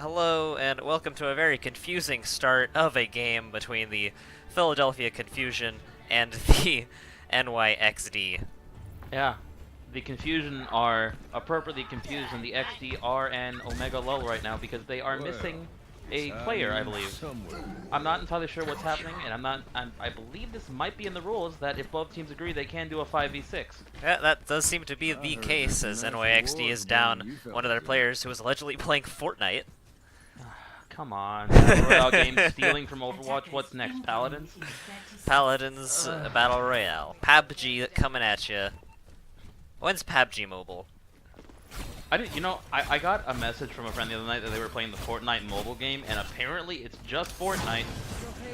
Hello and welcome to a very confusing start of a game between the Philadelphia Confusion and the NYXD. Yeah, the Confusion are appropriately confused, and the XD are an Omega lull right now because they are missing a player, I believe. I'm not entirely sure what's happening, and I believe this might be in the rules that if both teams agree, they can do a 5v6. Yeah, that does seem to be the case, as NYXD is down one of their players who was allegedly playing Fortnite. Come on, Battle Royale game stealing from Overwatch. What's next, Paladins? Paladins Battle Royale. PUBG coming at you. When's PUBG Mobile? I got a message from a friend the other night that they were playing the Fortnite mobile game, and apparently it's just Fortnite,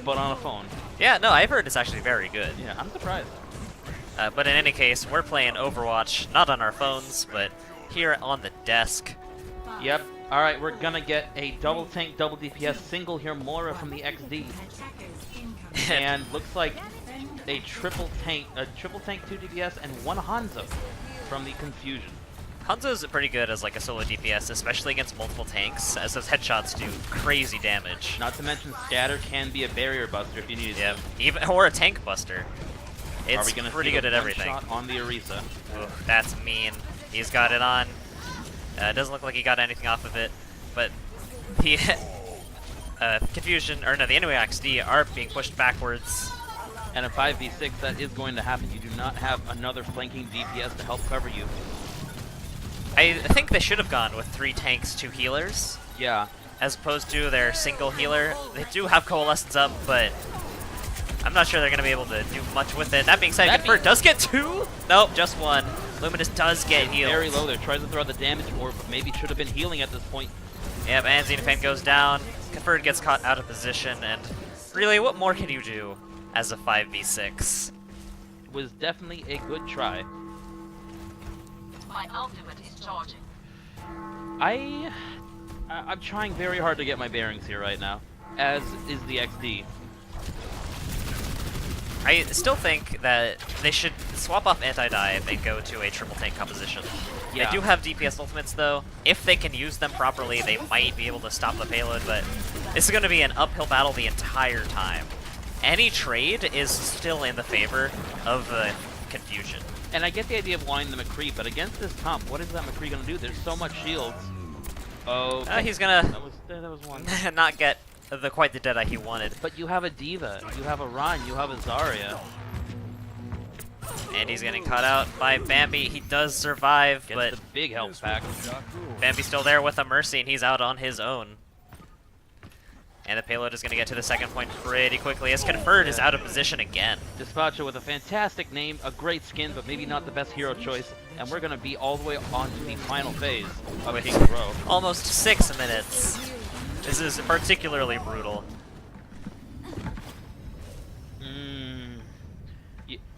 but on a phone. Yeah, no, I've heard it's actually very good. Yeah, I'm surprised. But in any case, we're playing Overwatch, not on our phones, but here on the desk. Yep. Alright, we're gonna get a double tank, double DPS single here, Mora from the XD. And looks like a triple tank, 2 DPS, and 1 Hanzo from the Confusion. Hanzo's pretty good as like a solo DPS, especially against multiple tanks, as those headshots do crazy damage. Not to mention Scatter can be a barrier buster if you need it. Yeah, or a tank buster. It's pretty good at everything. Shot on the Orisa. Oof, that's mean. He's got it on. Doesn't look like he got anything off of it, but the Confusion, or no, the NYXD are being pushed backwards. And a 5v6, that is going to happen. You do not have another flanking DPS to help cover you. I think they should have gone with 3 tanks, 2 healers. Yeah. As opposed to their single healer. They do have Coalescence up, but I'm not sure they're going to be able to do much with it. That being said, Confirmed does get 2? Nope, just 1. Luminous does get healed. Very low there, tries to throw the damage more, but maybe should have been healing at this point. Yep, and Xenophane goes down. Confirmed gets caught out of position, and really, what more can you do as a 5v6? It was definitely a good try. My ultimate is charging. I'm trying very hard to get my bearings here right now, as is the XD. I still think that they should swap off anti-dive and go to a triple tank composition. Yeah. They do have DPS ultimates though. If they can use them properly, they might be able to stop the payload, but this is going to be an uphill battle the entire time. Any trade is still in the favor of the Confusion. And I get the idea of wanting the McCree, but against this comp, what is that McCree going to do? There's so much shields. Oh, he's going to that was one. not get quite the Deadeye he wanted. But you have a Diva, you have a Ryan, you have a Zarya. And he's getting caught out by Bambi. He does survive, Gets but the big health pack. Bambi's still there with a Mercy, and he's out on his own. And the payload is going to get to the second point pretty quickly, as Confirmed is out of position again. Despacho with a fantastic name, a great skin, but maybe not the best hero choice. And we're going to be all the way on to the final phase of King's Row. Almost 6 minutes. This is particularly brutal.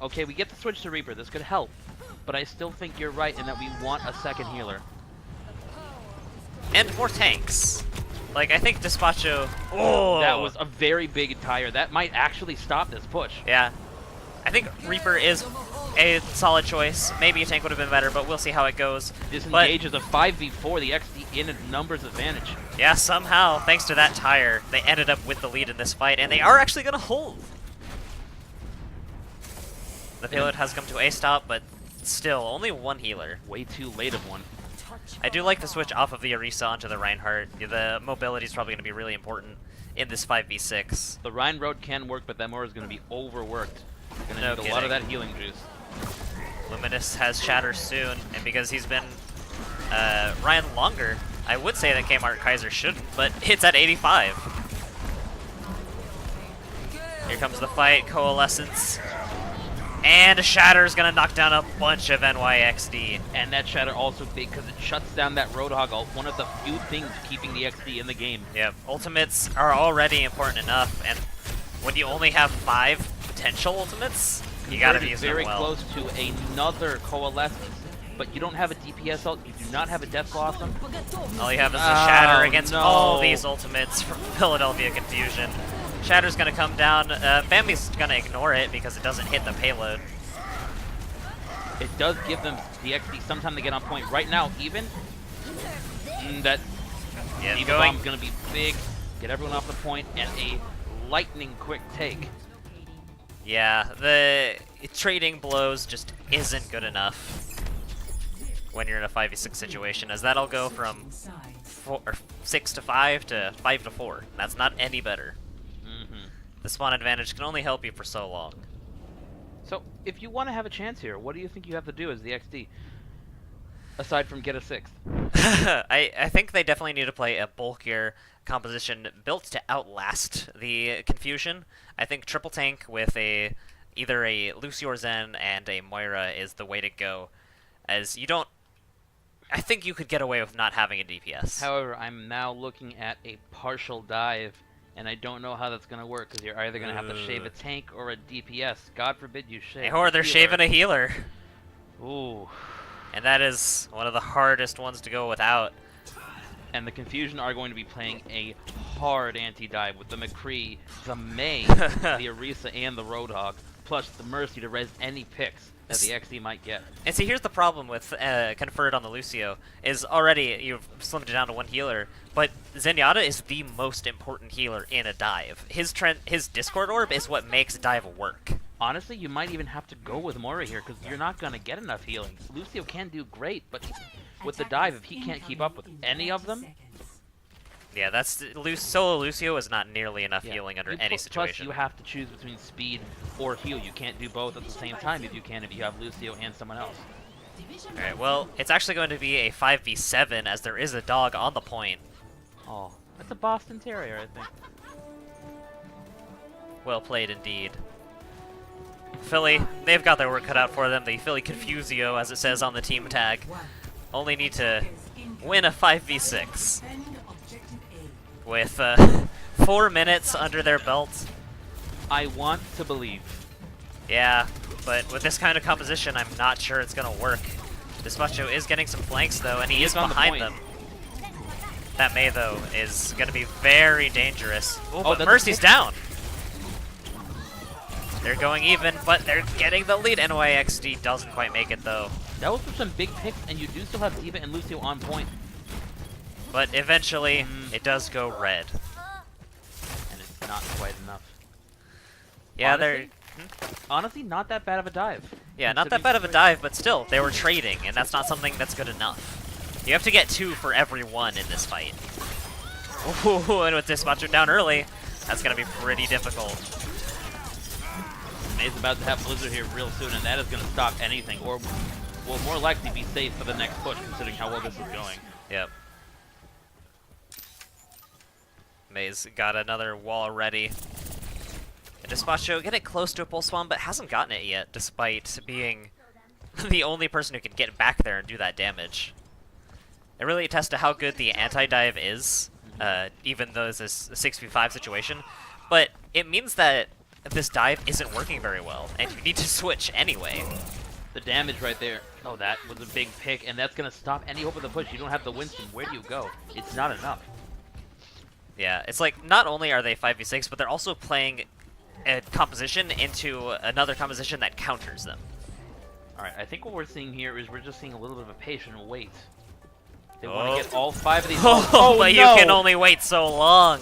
Okay, we get the switch to Reaper. This could help. But I still think you're right in that we want a second healer. And more tanks. Like, I think Despacho... Oh! That was a very big tire. That might actually stop this push. Yeah. I think Reaper is a solid choice. Maybe a tank would have been better, but we'll see how it goes. Disengage is a 5v4, the XD in a numbers advantage. Yeah, somehow, thanks to that tire, they ended up with the lead in this fight, and they are actually going to hold. The payload has come to a stop, but still, only 1 healer. Way too late of one. I do like the switch off of the Orisa onto the Reinhardt. The mobility is probably going to be really important in this 5v6. The Rhine Road can work, but that Mora is going to be overworked. Going to need a lot of that healing juice. Luminous has Shatter soon, and because he's been Ryan longer, I would say that Kmart Kaiser shouldn't, but it's at 85. Here comes the fight, Coalescence. And Shatter's gonna knock down a bunch of NYXD. And that Shatter also big because it shuts down that Roadhog ult, one of the few things keeping the XD in the game. Yep, ultimates are already important enough, and when you only have 5 potential ultimates, you gotta use them well. Very close to another Coalescence, but you don't have a DPS ult, you do not have a Death Blossom. All you have is a Shatter against all these ultimates from Philadelphia Confusion. Shatter's gonna come down. Bambi's gonna ignore it because it doesn't hit the payload. It does give them the XD some time to get on point. Right now, even that Yeah, D.Va Bomb's gonna be big, get everyone off the point, and a lightning quick take. Yeah, the trading blows just isn't good enough when you're in a 5v6 situation, as that'll go from 6 to 5 to 5 to 4. That's not any better. The spawn advantage can only help you for so long. So, if you want to have a chance here, what do you think you have to do as the XD? Aside from get a 6th. I think they definitely need to play a bulkier composition built to outlast the confusion. I think triple tank with either a Lucio or Zen and a Moira is the way to go, as you don't... I think you could get away with not having a DPS. However, I'm now looking at a partial dive, and I don't know how that's going to work, because you're either going to have to shave a tank or a DPS. God forbid you shave Or they're shaving a healer. Ooh. And that is one of the hardest ones to go without. And the Confusion are going to be playing a hard anti-dive with the McCree, the Mei, the Orisa, and the Roadhog, plus the Mercy to res any picks that the XD might get. And see, here's the problem with Conferred on the Lucio, is already you've slimmed it down to one healer, but Zenyatta is the most important healer in a dive. His Discord Orb is what makes dive work. Honestly, you might even have to go with Moira here, because you're not going to get enough healing. Lucio can do great, but with the dive, if he can't keep up with any of them... Yeah, that's solo Lucio is not nearly enough healing under any situation. Plus, you have to choose between speed or heal. You can't do both at the same time if you have Lucio and someone else. Alright, well, it's actually going to be a 5v7 as there is a dog on the point. Oh, that's a Boston Terrier, I think. Well played indeed. Philly, they've got their work cut out for them. The Philly Confusio, as it says on the team tag, only need to win a 5v6 with 4 minutes under their belt. I want to believe. Yeah, but with this kind of composition, I'm not sure it's going to work. Despacho is getting some flanks, though, and he is behind them. That Mei, though, is going to be very dangerous. Oh, but Mercy's down. They're going even, but they're getting the lead. NYXD doesn't quite make it, though. That was for some big picks, and you do still have D.Va and Lucio on point. But eventually, it does go red. And it's not quite enough. Yeah, honestly, not that bad of a dive. Yeah, not that bad of a dive, but still, they were trading, and that's not something that's good enough. You have to get 2 for every 1 in this fight. Ooh, and with Despacho down early, that's going to be pretty difficult. Mei's about to have Blizzard here real soon, and that is going to stop anything, or will more likely be safe for the next push, considering how well this is going. Yep. Mei's got another wall ready. And Despacho getting close to a pulse bomb, but hasn't gotten it yet, despite being the only person who can get back there and do that damage. It really attests to how good the anti-dive is, even though it's a 6v5 situation. But it means that this dive isn't working very well, and you need to switch anyway. The damage right there. Oh, that was a big pick, and that's going to stop any hope of the push. You don't have the Winston. Where do you go? It's not enough. Yeah, it's like, not only are they 5v6, but they're also playing a composition into another composition that counters them. Alright, I think what we're seeing here is we're just seeing a little bit of a patient wait. They want to get all 5 of these. Oh, but no. You can only wait so long.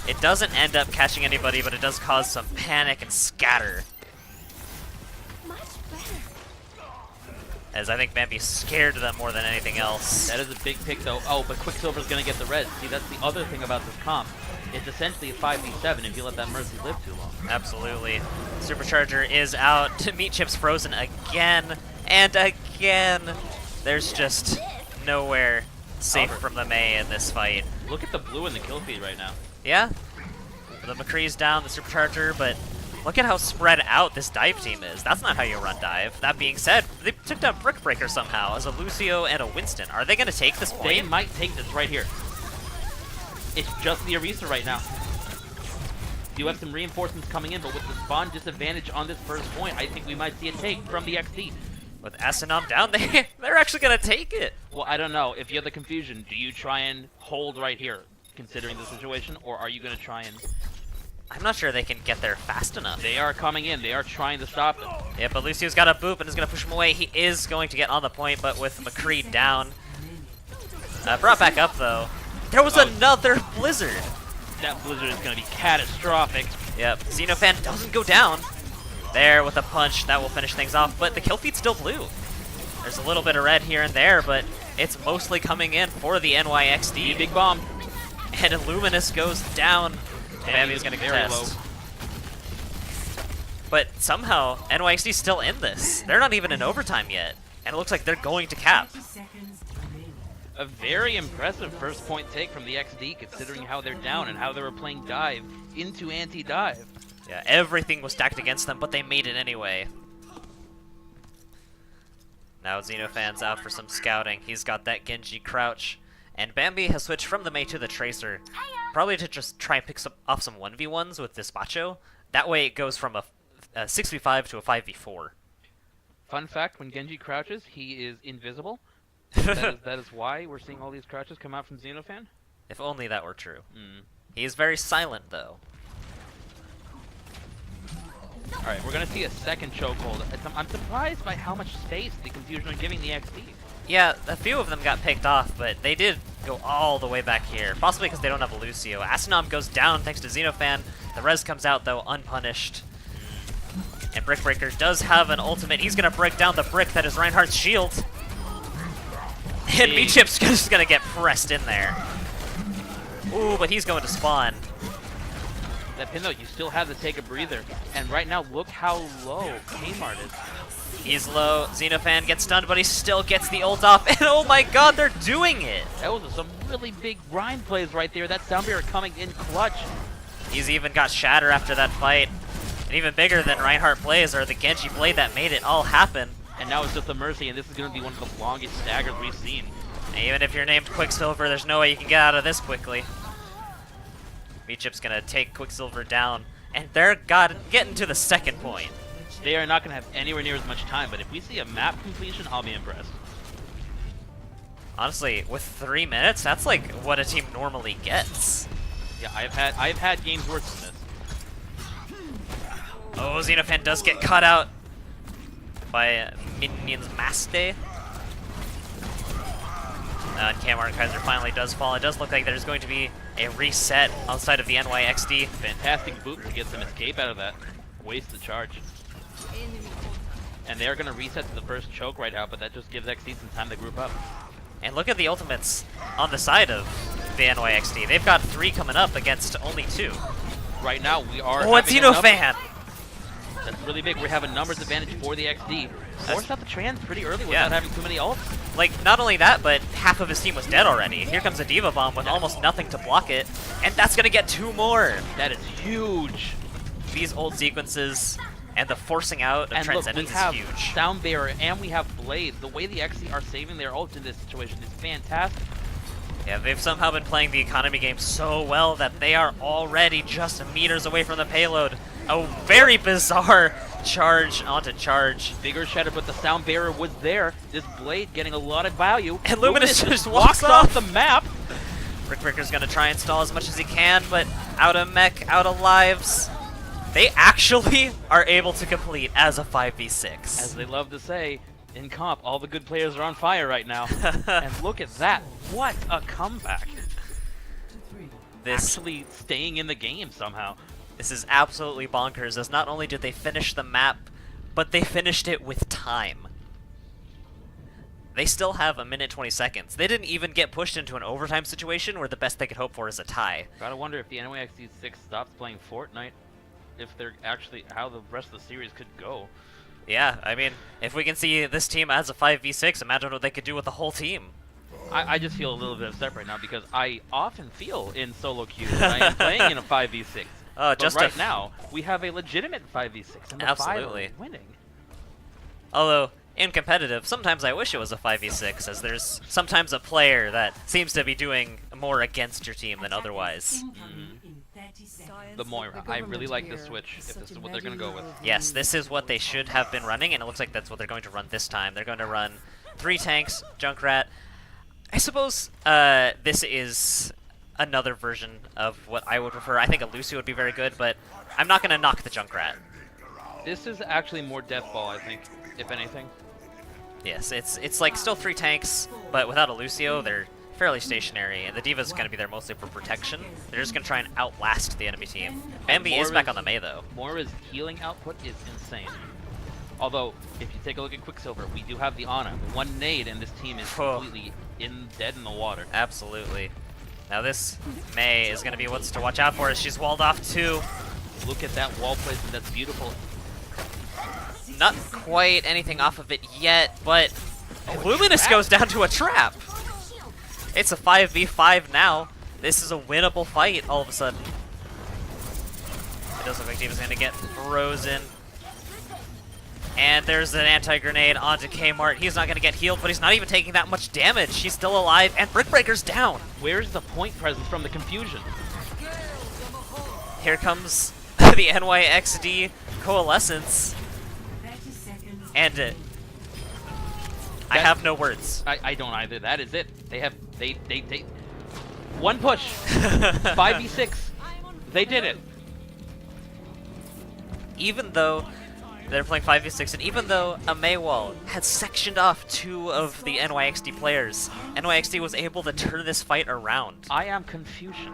It doesn't end up catching anybody, but it does cause some panic and scatter. As I think Bambi scared them more than anything else. That is a big pick, though. Oh, but Quicksilver's going to get the res. See, that's the other thing about this comp. It's essentially a 5v7 if you let that Mercy live too long. Absolutely. Supercharger is out to meet Chips frozen again and again. There's just nowhere safe from the Mei in this fight. Look at the blue in the kill feed right now. Yeah. The McCree's down, the Supercharger, but look at how spread out this dive team is. That's not how you run dive. That being said, they took down Brickbreaker somehow as a Lucio and a Winston. Are they going to take this point? They might take this right here. It's just the Orisa right now. You have some reinforcements coming in, but with the spawn disadvantage on this first point, I think we might see a take from the XD. With Asanom down, they're actually going to take it. Well, I don't know. If you have the confusion, do you try and hold right here, considering the situation, or are you going to try and... I'm not sure they can get there fast enough. They are coming in. They are trying to stop them. Yeah, but Lucio's got a boop and is going to push him away. He is going to get on the point, but with McCree down, Brought back up, though. There was another Blizzard. That Blizzard is going to be catastrophic. Yep, Xenofan doesn't go down. There with a punch, that will finish things off, but the kill feed's still blue. There's a little bit of red here and there, but it's mostly coming in for the NYXD. Big bomb. And Illuminous goes down. Bambi's going to contest. But somehow, NYXD's still in this. They're not even in overtime yet. And it looks like they're going to cap. A very impressive first point take from the XD, considering how they're down and how they were playing dive into anti-dive. Yeah, everything was stacked against them, but they made it anyway. Now Xenofan's out for some scouting. He's got that Genji crouch. And Bambi has switched from the Mei to the Tracer. Probably to just try and pick off some 1v1s with Despacho. That way it goes from a 6v5 to a 5v4. Fun fact, when Genji crouches, he is invisible. that is why we're seeing all these crouches come out from Xenofan. If only that were true. He is very silent, though. Alright, we're going to see a second chokehold. I'm surprised by how much space the Confusion are giving the XD. Yeah, a few of them got picked off, but they did go all the way back here. Possibly because they don't have a Lucio. Asanom goes down thanks to Xenofan. The res comes out, though, unpunished. And Brickbreaker does have an ultimate. He's going to break down the brick that is Reinhardt's shield. And Meechip's just going to get pressed in there. Ooh, but he's going to spawn. That pin, though, you still have to take a breather. And right now, look how low Kmart is. He's low. Xenofan gets stunned, but he still gets the ult off. And oh my god, they're doing it! That was some really big grind plays right there. That sound barrier coming in clutch. He's even got Shatter after that fight. And even bigger than Reinhardt plays are the Genji blade that made it all happen. And now it's just a Mercy, and this is going to be one of the longest staggers we've seen. And even if you're named Quicksilver, there's no way you can get out of this quickly. Meechip's going to take Quicksilver down, and they're getting to the second point. They are not going to have anywhere near as much time, but if we see a map completion, I'll be impressed. Honestly, with 3 minutes, that's like what a team normally gets. Yeah, I've had games worse than this. Oh, Xenofan does get cut out by Minions Maste. And Kmart Kaiser finally does fall. It does look like there's going to be a reset outside of the NYXD. Fantastic boot to get some escape out of that. Wasted charge. And they're going to reset to the first choke right now, but that just gives XD some time to group up. And look at the ultimates on the side of the NYXD. They've got 3 coming up against only 2. Right now, we are. Oh, it's Xenofan! That's really big. We have a numbers advantage for the XD. Forced out the trans pretty early without having too many ults. Like, not only that, but half of his team was dead already. Here comes a Diva Bomb with almost nothing to block it. And that's going to get 2 more. That is huge. These ult sequences and the forcing out of Transcendence is huge. Sound Barrier and we have Blade. The way the XD are saving their ults in this situation is fantastic. Yeah, they've somehow been playing the economy game so well that they are already just meters away from the payload. A very bizarre charge onto charge. Bigger Shatter, but the Sound Barrier was there. This Blade getting a lot of value. And Luminous just walks off the map. Brickbreaker's gonna try and stall as much as he can, but out of mech, out of lives. They actually are able to complete as a 5v6. As they love to say, in comp, all the good players are on fire right now. And look at that. What a comeback. Actually staying in the game somehow. This is absolutely bonkers, as not only did they finish the map, but they finished it with time. They still have 1:20 seconds. They didn't even get pushed into an overtime situation where the best they could hope for is a tie. Gotta wonder if the NYXD 6 stops playing Fortnite, if they're actually, how the rest of the series could go. Yeah, I mean, if we can see this team as a 5v6, imagine what they could do with the whole team. I just feel a little bit upset right now because I often feel in solo queue that I am playing in a 5v6. But just right now, we have a legitimate 5v6 and the Absolutely. winning. Although, in competitive, sometimes I wish it was a 5v6, as there's sometimes a player that seems to be doing more against your team than otherwise. The Moira. I really like this switch, if this is what they're going to go with. Yes, this is what they should have been running, and it looks like that's what they're going to run this time. They're going to run 3 tanks, Junkrat. I suppose this is another version of what I would prefer. I think a Lucio would be very good, but I'm not going to knock the Junkrat. This is actually more Deathball, I think, if anything. Yes, it's like still 3 tanks, but without a Lucio, they're fairly stationary, and the D.Va's going to be there mostly for protection. They're just going to try and outlast the enemy team. Bambi is back on the Mei, though. Moira's healing output is insane. Although, if you take a look at Quicksilver, we do have the Ana. One nade and this team is completely dead in the water. Absolutely. Now this Mei is going to be what's to watch out for as she's walled off too. Look at that wall placement, that's beautiful. Not quite anything off of it yet, but Luminous goes down to a trap. It's a 5v5 now. This is a winnable fight all of a sudden. It does look like D.Va's going to get frozen. And there's an anti-grenade onto Kmart. He's not going to get healed, but he's not even taking that much damage. He's still alive, and Brick Breaker's down. Where's the point presence from the confusion? Here comes the NYXD Coalescence. And I have no words. I don't either. That is it. They one push. 5v6. They did it. Even though they're playing 5v6, and even though a Mei wall had sectioned off 2 of the NYXD players, NYXD was able to turn this fight around. I am confusion.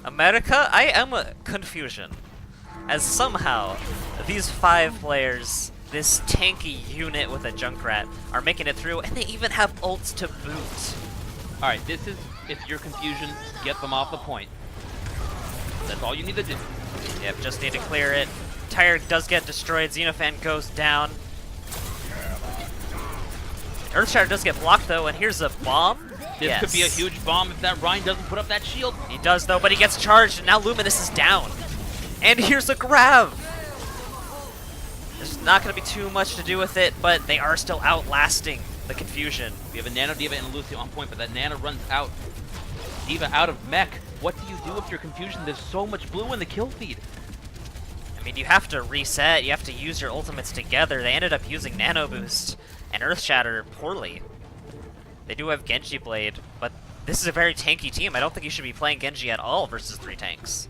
America, I am confusion. As somehow, these 5 players, this tanky unit with a Junkrat, are making it through, and they even have ults to boot. Alright, this is, if you're confusion, get them off the point. That's all you need to do. Yep, just need to clear it. Tire does get destroyed, Xenofan goes down. Earthshatter does get blocked though, and here's a bomb. This could be a huge bomb if that Rhine doesn't put up that shield. He does though, but he gets charged, and now Luminous is down. And here's a grab! There's not going to be too much to do with it, but they are still outlasting the confusion. We have a Nano, D.Va, and Lucio on point, but that Nano runs out. D.Va out of mech. What do you do with your confusion? There's so much blue in the kill feed. I mean, you have to reset, you have to use your ultimates together. They ended up using Nano Boost and Earthshatter poorly. They do have Genji Blade, but this is a very tanky team. I don't think you should be playing Genji at all versus 3 tanks.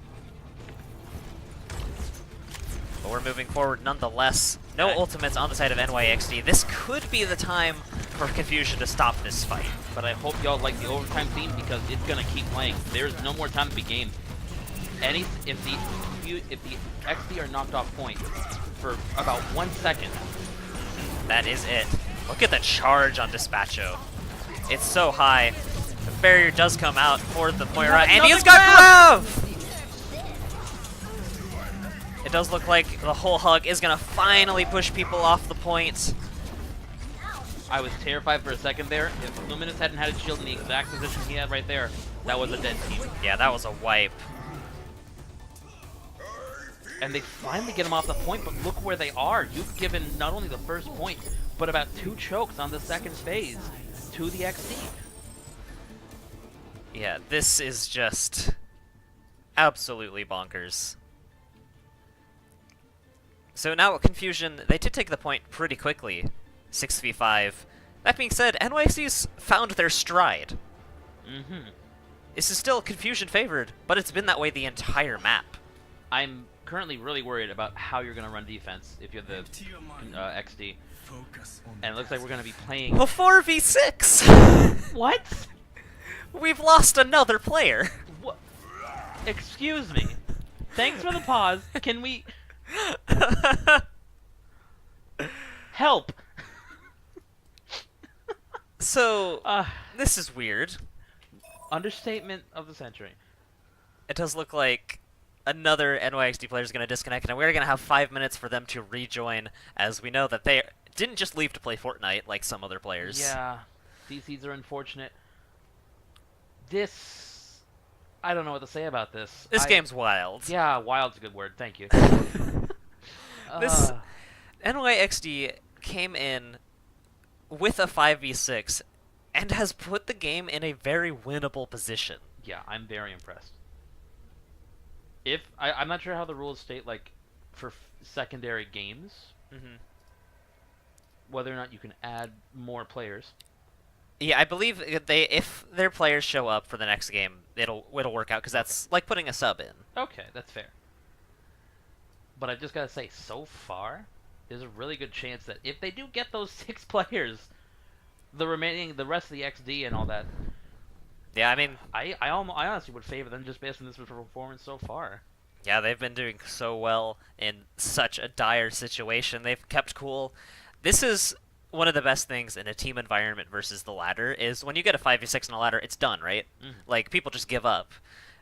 But we're moving forward nonetheless. No ultimates on the side of NYXD. This could be the time for Confusion to stop this fight. But I hope y'all like the overtime theme because it's gonna keep playing. There's no more time to be gamed. If the XD are knocked off point for about 1 second. That is it. Look at the charge on Dispatcho. It's so high. The barrier does come out for the Moira, and he's got Grav! It does look like the whole hug is gonna finally push people off the point. I was terrified for a second there. If Luminous hadn't had a shield in the exact position he had right there, that was a dead team. Yeah, that was a wipe. And they finally get him off the point, but look where they are. You've given not only the first point, but about 2 chokes on the second phase to the XD. Yeah, this is just absolutely bonkers. So now Confusion, they did take the point pretty quickly, 6v5. That being said, NYC's found their stride. This is still Confusion favored, but it's been that way the entire map. I'm currently really worried about how you're going to run defense if you're the XD. And it looks like we're going to be playing... A 4v6! What? We've lost another player. What? Excuse me. Thanks for the pause. Can we... Help! So, this is weird. Understatement of the century. It does look like another NYXD player is going to disconnect, and we're going to have 5 minutes for them to rejoin, as we know that they didn't just leave to play Fortnite like some other players. Yeah, DCs are unfortunate. This... I don't know what to say about this. This game's wild. Yeah, wild's a good word, thank you. This NYXD came in with a 5v6 and has put the game in a very winnable position. Yeah, I'm very impressed. I'm not sure how the rules state, like, for secondary games, whether or not you can add more players. Yeah, I believe if their players show up for the next game, it'll work out, because that's like putting a sub in. Okay, that's fair. But I just gotta say, so far, there's a really good chance that if they do get those 6 players, The rest of the XD and all that. Yeah, I mean, I honestly would favor them just based on this performance so far. yeah, they've been doing so well in such a dire situation. They've kept cool. This is one of the best things in a team environment versus the ladder is when you get a 5v6 in a ladder, it's done, right? Like, people just give up.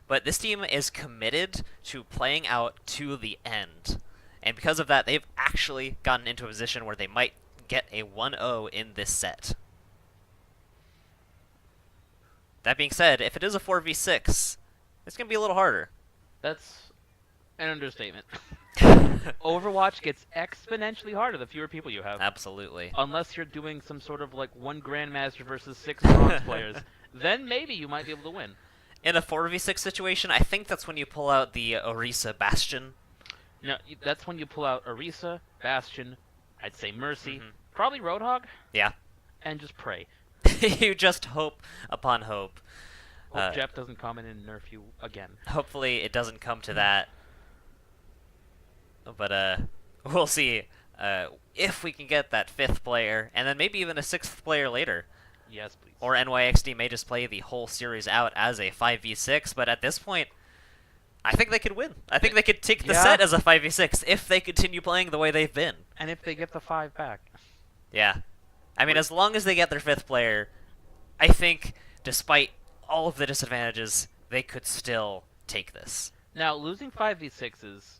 But this team is committed to playing out to the end. And because of that, they've actually gotten into a position where they might get a 1-0 in this set. That being said, if it is a 4v6, it's going to be a little harder. That's an understatement. Overwatch gets exponentially harder the fewer people you have. Absolutely. Unless you're doing some sort of like 1 Grandmaster versus 6 bronze players. Then maybe you might be able to win. In a 4v6 situation, I think that's when you pull out the Orisa Bastion. No, that's when you pull out Orisa, Bastion, I'd say Mercy, probably Roadhog. Yeah. And just pray. You just hope upon hope. Hope Jeff doesn't come in and nerf you again. Hopefully it doesn't come to that. But we'll see if we can get that 5th player, and then maybe even a 6th player later. Yes, please. Or NYXD may just play the whole series out as a 5v6, but at this point, I think they could win. I think they could take the set as a 5v6 if they continue playing the way they've been. And if they get the 5 back. Yeah. I mean, as long as they get their 5th player, I think, despite all of the disadvantages, they could still take this. Now, losing 5v6s,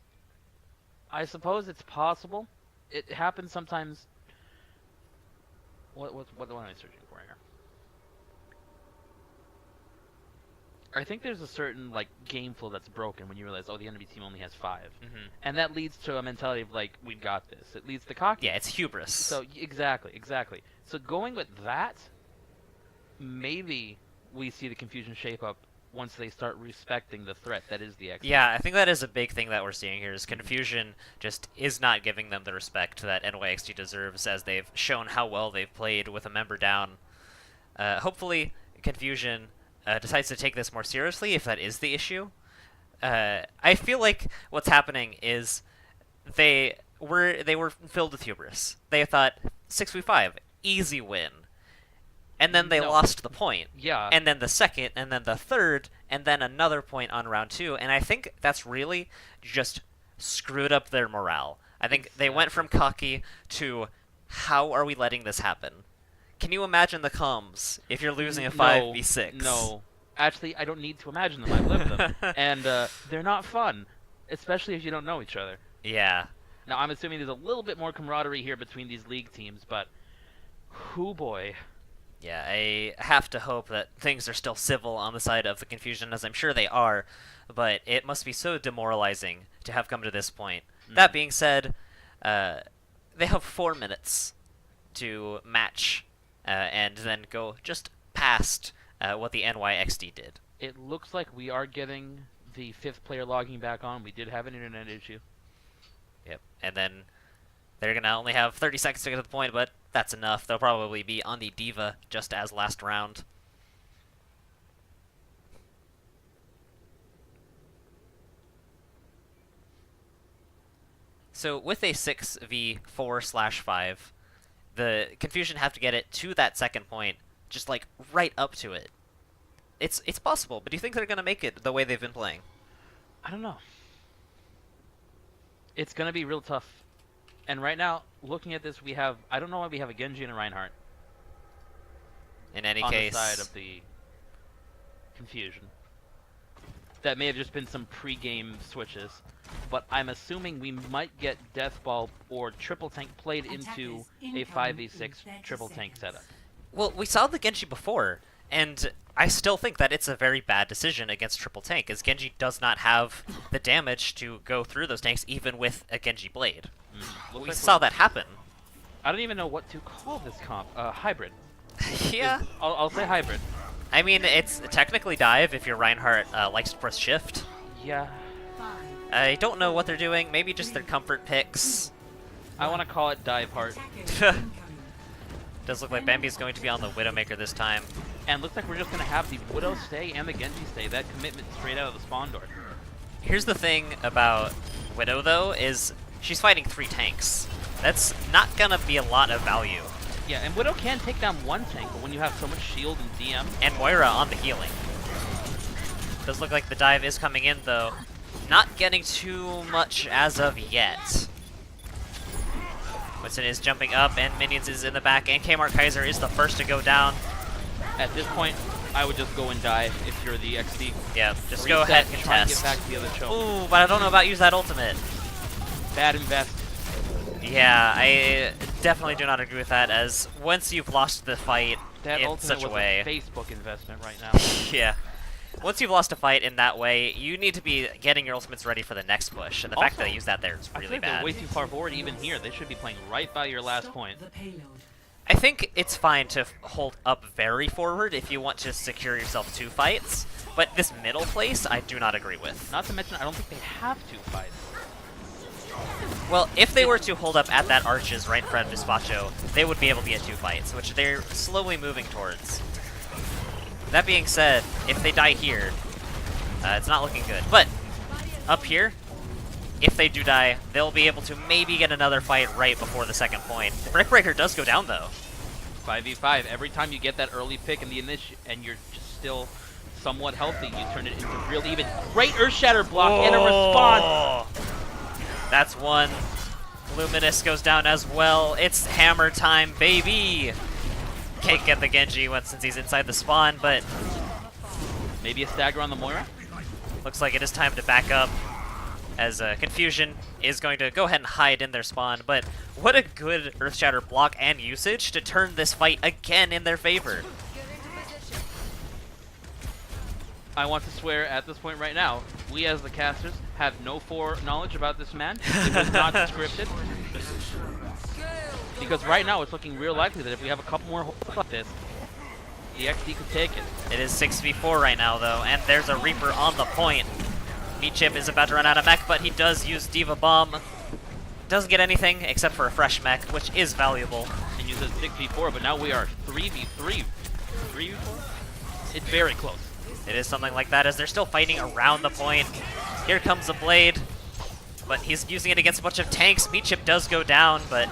I suppose it's possible. It happens sometimes. What am I searching for here? I think there's a certain like game flow that's broken when you realize, oh, the enemy team only has 5, and that leads to a mentality of like, we've got this. It leads to cocky. Yeah, it's hubris. So exactly. So going with that, maybe we see the confusion shape up once they start respecting the threat that is the X. Yeah, I think that is a big thing that we're seeing here, is confusion just is not giving them the respect that NYXD deserves, as they've shown how well they've played with a member down. Hopefully, confusion decides to take this more seriously, if that is the issue. I feel like what's happening is they were filled with hubris. They thought 6v5, easy win. And then they lost the point. Yeah. And then the second, and then the third, and then another point on round 2. And I think that's really just screwed up their morale. I think they went from cocky to, how are we letting this happen? Can you imagine the comms if you're losing a 5v6? No. Actually, I don't need to imagine them. I've lived them. And they're not fun, especially if you don't know each other. Yeah. Now, I'm assuming there's a little bit more camaraderie here between these league teams, but hoo boy. Yeah, I have to hope that things are still civil on the side of the confusion, as I'm sure they are, but it must be so demoralizing to have come to this point. That being said, they have 4 minutes to match and then go just past what the NYXD did. It looks like we are getting the 5th player logging back on. We did have an internet issue. Yep, and then they're going to only have 30 seconds to get to the point, but that's enough. They'll probably be on the Diva just as last round. So with a 6v4/5, the confusion have to get it to that second point, just like right up to it. It's possible, but do you think they're going to make it the way they've been playing? I don't know. It's going to be real tough. And right now, looking at this, we have... I don't know why we have a Genji and a Reinhardt. In any on case... the side of the confusion. That may have just been some pre-game switches. But I'm assuming we might get Death Ball or Triple Tank played into a 5v6 Triple Tank setup. Well, we saw the Genji before, and I still think that it's a very bad decision against Triple Tank, as Genji does not have the damage to go through those tanks, even with a Genji Blade. We saw that happen. I don't even know what to call this comp. Hybrid. Yeah. I'll say hybrid. I mean, it's technically dive if your Reinhardt likes to press shift. Yeah. I don't know what they're doing. Maybe just their comfort picks. I want to call it dive heart. Does look like Bambi's going to be on the Widowmaker this time. And looks like we're just going to have the Widow stay and the Genji stay. That commitment straight out of the spawn door. Here's the thing about Widow, though, is she's fighting 3 tanks. That's not gonna be a lot of value. Yeah, and Widow can take down one tank, but when you have so much shield and DM... And Moira on the healing. Does look like the dive is coming in, though. Not getting too much as of yet. Winston is jumping up, and Minions is in the back, and Kmart Kaiser is the first to go down. At this point, I would just go and die if you're the XD. Yeah, just go ahead and try and contest. get back to the other choke. Ooh, but I don't know about use that ultimate. Bad invest. Yeah, I definitely do not agree with that, as once you've lost the fight That in ultimate such a was way... a Facebook investment right now. Yeah. Once you've lost a fight in that way, you need to be getting your ultimates ready for the next push, and the fact that they use that there is I really think bad. they're way too far forward even here. They should be playing right by your last point. I think it's fine to hold up very forward if you want to secure yourself 2 fights, but this middle place, I do not agree with. Not to mention, I don't think they have 2 fights. Well, if they were to hold up at that arches right in front of Despacho, they would be able to get 2 fights, which they're slowly moving towards. That being said, if they die here, it's not looking good. But up here, if they do die, they'll be able to maybe get another fight right before the second point. Brickbreaker does go down, though. 5v5. Every time you get that early pick in the and you're just still somewhat healthy, you turn it into really even. Great Earthshatter block and a response! That's one. Luminous goes down as well. It's hammer time, baby! Can't get the Genji since he's inside the spawn, but... Maybe a stagger on the Moira? Looks like it is time to back up, as Confusion is going to go ahead and hide in their spawn, but what a good Earthshatter block and usage to turn this fight again in their favor. I want to swear at this point right now, we as the casters have no foreknowledge about this man. It was not scripted. Because right now it's looking real likely that if we have a couple more holes like this, the XD could take it. It is 6v4 right now, though, and there's a Reaper on the point. Meatchip is about to run out of mech, but he does use Diva Bomb. Doesn't get anything except for a fresh mech, which is valuable. And you said 6v4, but now we are 3v3. 3v4? It's very close. It is something like that, as they're still fighting around the point. Here comes the Blade, but he's using it against a bunch of tanks. Meatchip does go down, but...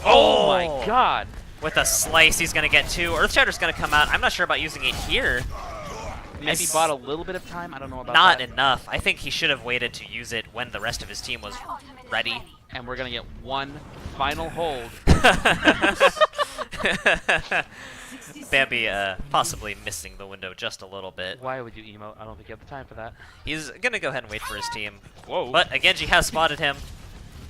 Oh my god! With a slice, he's going to get 2. Earthshatter's going to come out. I'm not sure about using it here. Maybe bought a little bit of time. I don't know about Not that. enough. I think he should have waited to use it when the rest of his team was ready. And we're going to get one final hold. Bambi possibly missing the window just a little bit. Why would you emote? I don't think you have the time for that. He's going to go ahead and wait for his team. Whoa. But Genji has spotted him.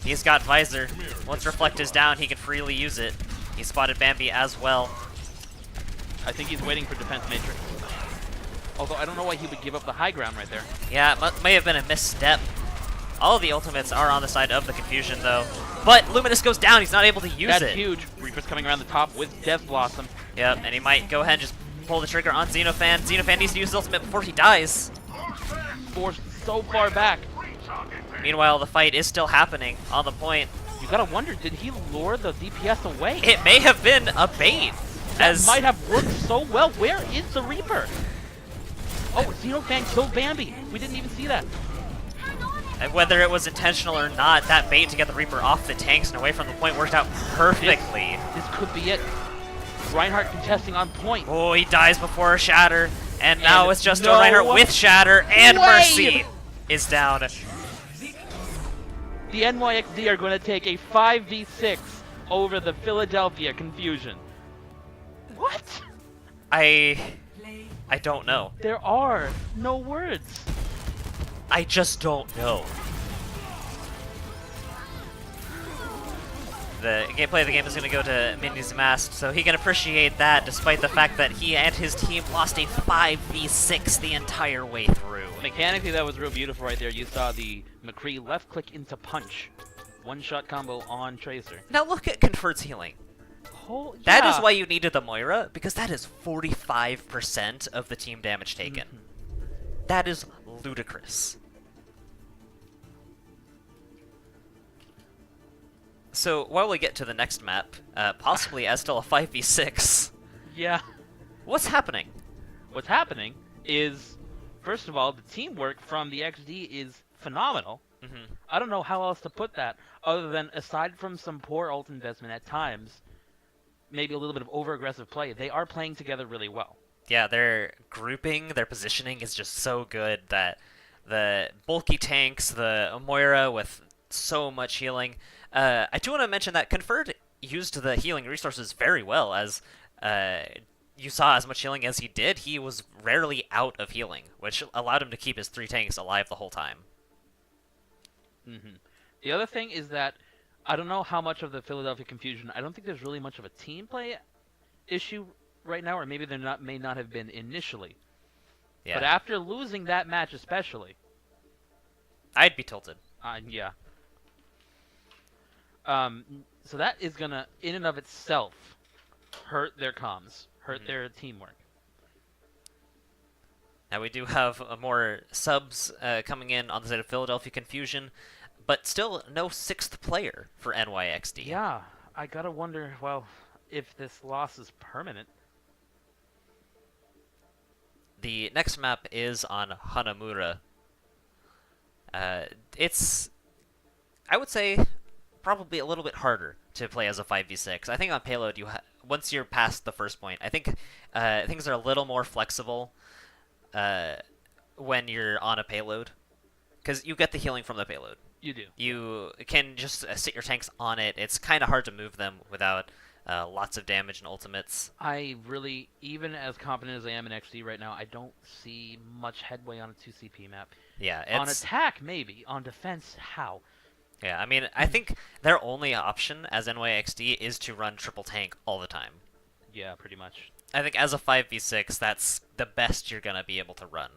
He's got Visor. Once Reflect is down, he can freely use it. He spotted Bambi as well. I think he's waiting for Defense Matrix. Although I don't know why he would give up the high ground right there. Yeah, it may have been a misstep. All of the ultimates are on the side of the Confusion, though. But Luminous goes down. He's not able to use it. That's huge. Reaper's coming around the top with Death Blossom. Yep, and he might go ahead and just pull the trigger on Xenofan. Xenofan needs to use his ultimate before he dies. Forced so far back. Meanwhile, the fight is still happening on the point. You gotta wonder, did he lure the DPS away? It may have been a bait. That might have worked so well. Where is the Reaper? Oh, Xenofan killed Bambi. We didn't even see that. And whether it was intentional or not, that bait to get the Reaper off the tanks and away from the point worked out perfectly. This could be it. Reinhardt contesting on point. Oh, he dies before a Shatter. And now it's just no a Reinhardt with Shatter, and way! Mercy is down. The NYXD are going to take a 5v6 over the Philadelphia Confusion. What? I don't know. There are no words. I just don't know. The gameplay of the game is going to go to Mindy's Mask, so he can appreciate that despite the fact that he and his team lost a 5v6 the entire way through. Mechanically, that was real beautiful right there. You saw the McCree left click into punch. One-shot combo on Tracer. Now look at Convert's healing. Oh, yeah. That is why you needed the Moira, because that is 45% of the team damage taken. That is ludicrous. So while we get to the next map, possibly as still a 5v6, Yeah. what's happening? What's happening is, first of all, the teamwork from the XD is phenomenal. I don't know how else to put that, other than aside from some poor ult investment at times, maybe a little bit of over-aggressive play, they are playing together really well. Yeah, their grouping, their positioning is just so good that the bulky tanks, the Moira with so much healing. I do want to mention that Conferred used the healing resources very well, as you saw as much healing as he did. He was rarely out of healing, which allowed him to keep his 3 tanks alive the whole time. Hmm. The other thing is that I don't know how much of the Philadelphia confusion. I don't think there's really much of a team play issue right now, or maybe there may not have been initially. Yeah, But after losing that match, especially, I'd be tilted. yeah. So that is gonna, in and of itself, hurt their comms, hurt their teamwork. Now we do have more subs coming in on the side of Philadelphia Confusion, but still no 6th player for NYXD. Yeah, I gotta wonder, well, if this loss is permanent. The next map is on Hanamura. It's, I would say, probably a little bit harder to play as a 5v6. I think on payload, once you're past the first point, I think things are a little more flexible when you're on a payload, because you get the healing from the payload. You do. You can just sit your tanks on it. It's kind of hard to move them without lots of damage and ultimates. I really, even as confident as I am in XD right now, I don't see much headway on a 2CP map. Yeah, On attack, maybe. On defense, how? Yeah, I mean, I think their only option as NYXD is to run triple tank all the time. Yeah, pretty much. I think as a 5v6, that's the best you're going to be able to run.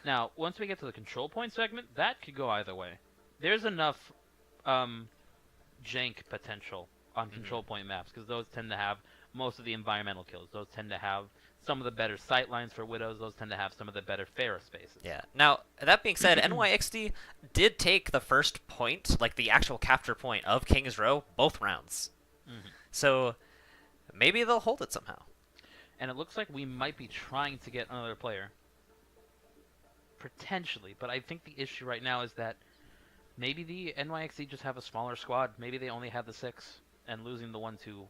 Now, once we get to the control point segment, that could go either way. There's enough jank potential on control point maps, because those tend to have most of the environmental kills. Those tend to have some of the better sight lines for Widows. Those tend to have some of the better Pharah spaces. Yeah. Now, that being said, NYXD did take the first point, like the actual capture point of King's Row, both rounds. So maybe they'll hold it somehow. And it looks like we might be trying to get another player. Potentially, but I think the issue right now is that maybe the NYXD just have a smaller squad. Maybe they only have the 6, and losing the 1 to,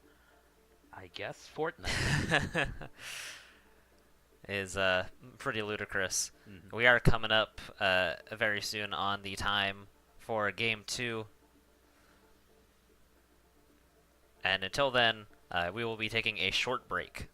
I guess, Fortnite. Is pretty ludicrous. We are coming up very soon on the time for Game 2. And until then, we will be taking a short break.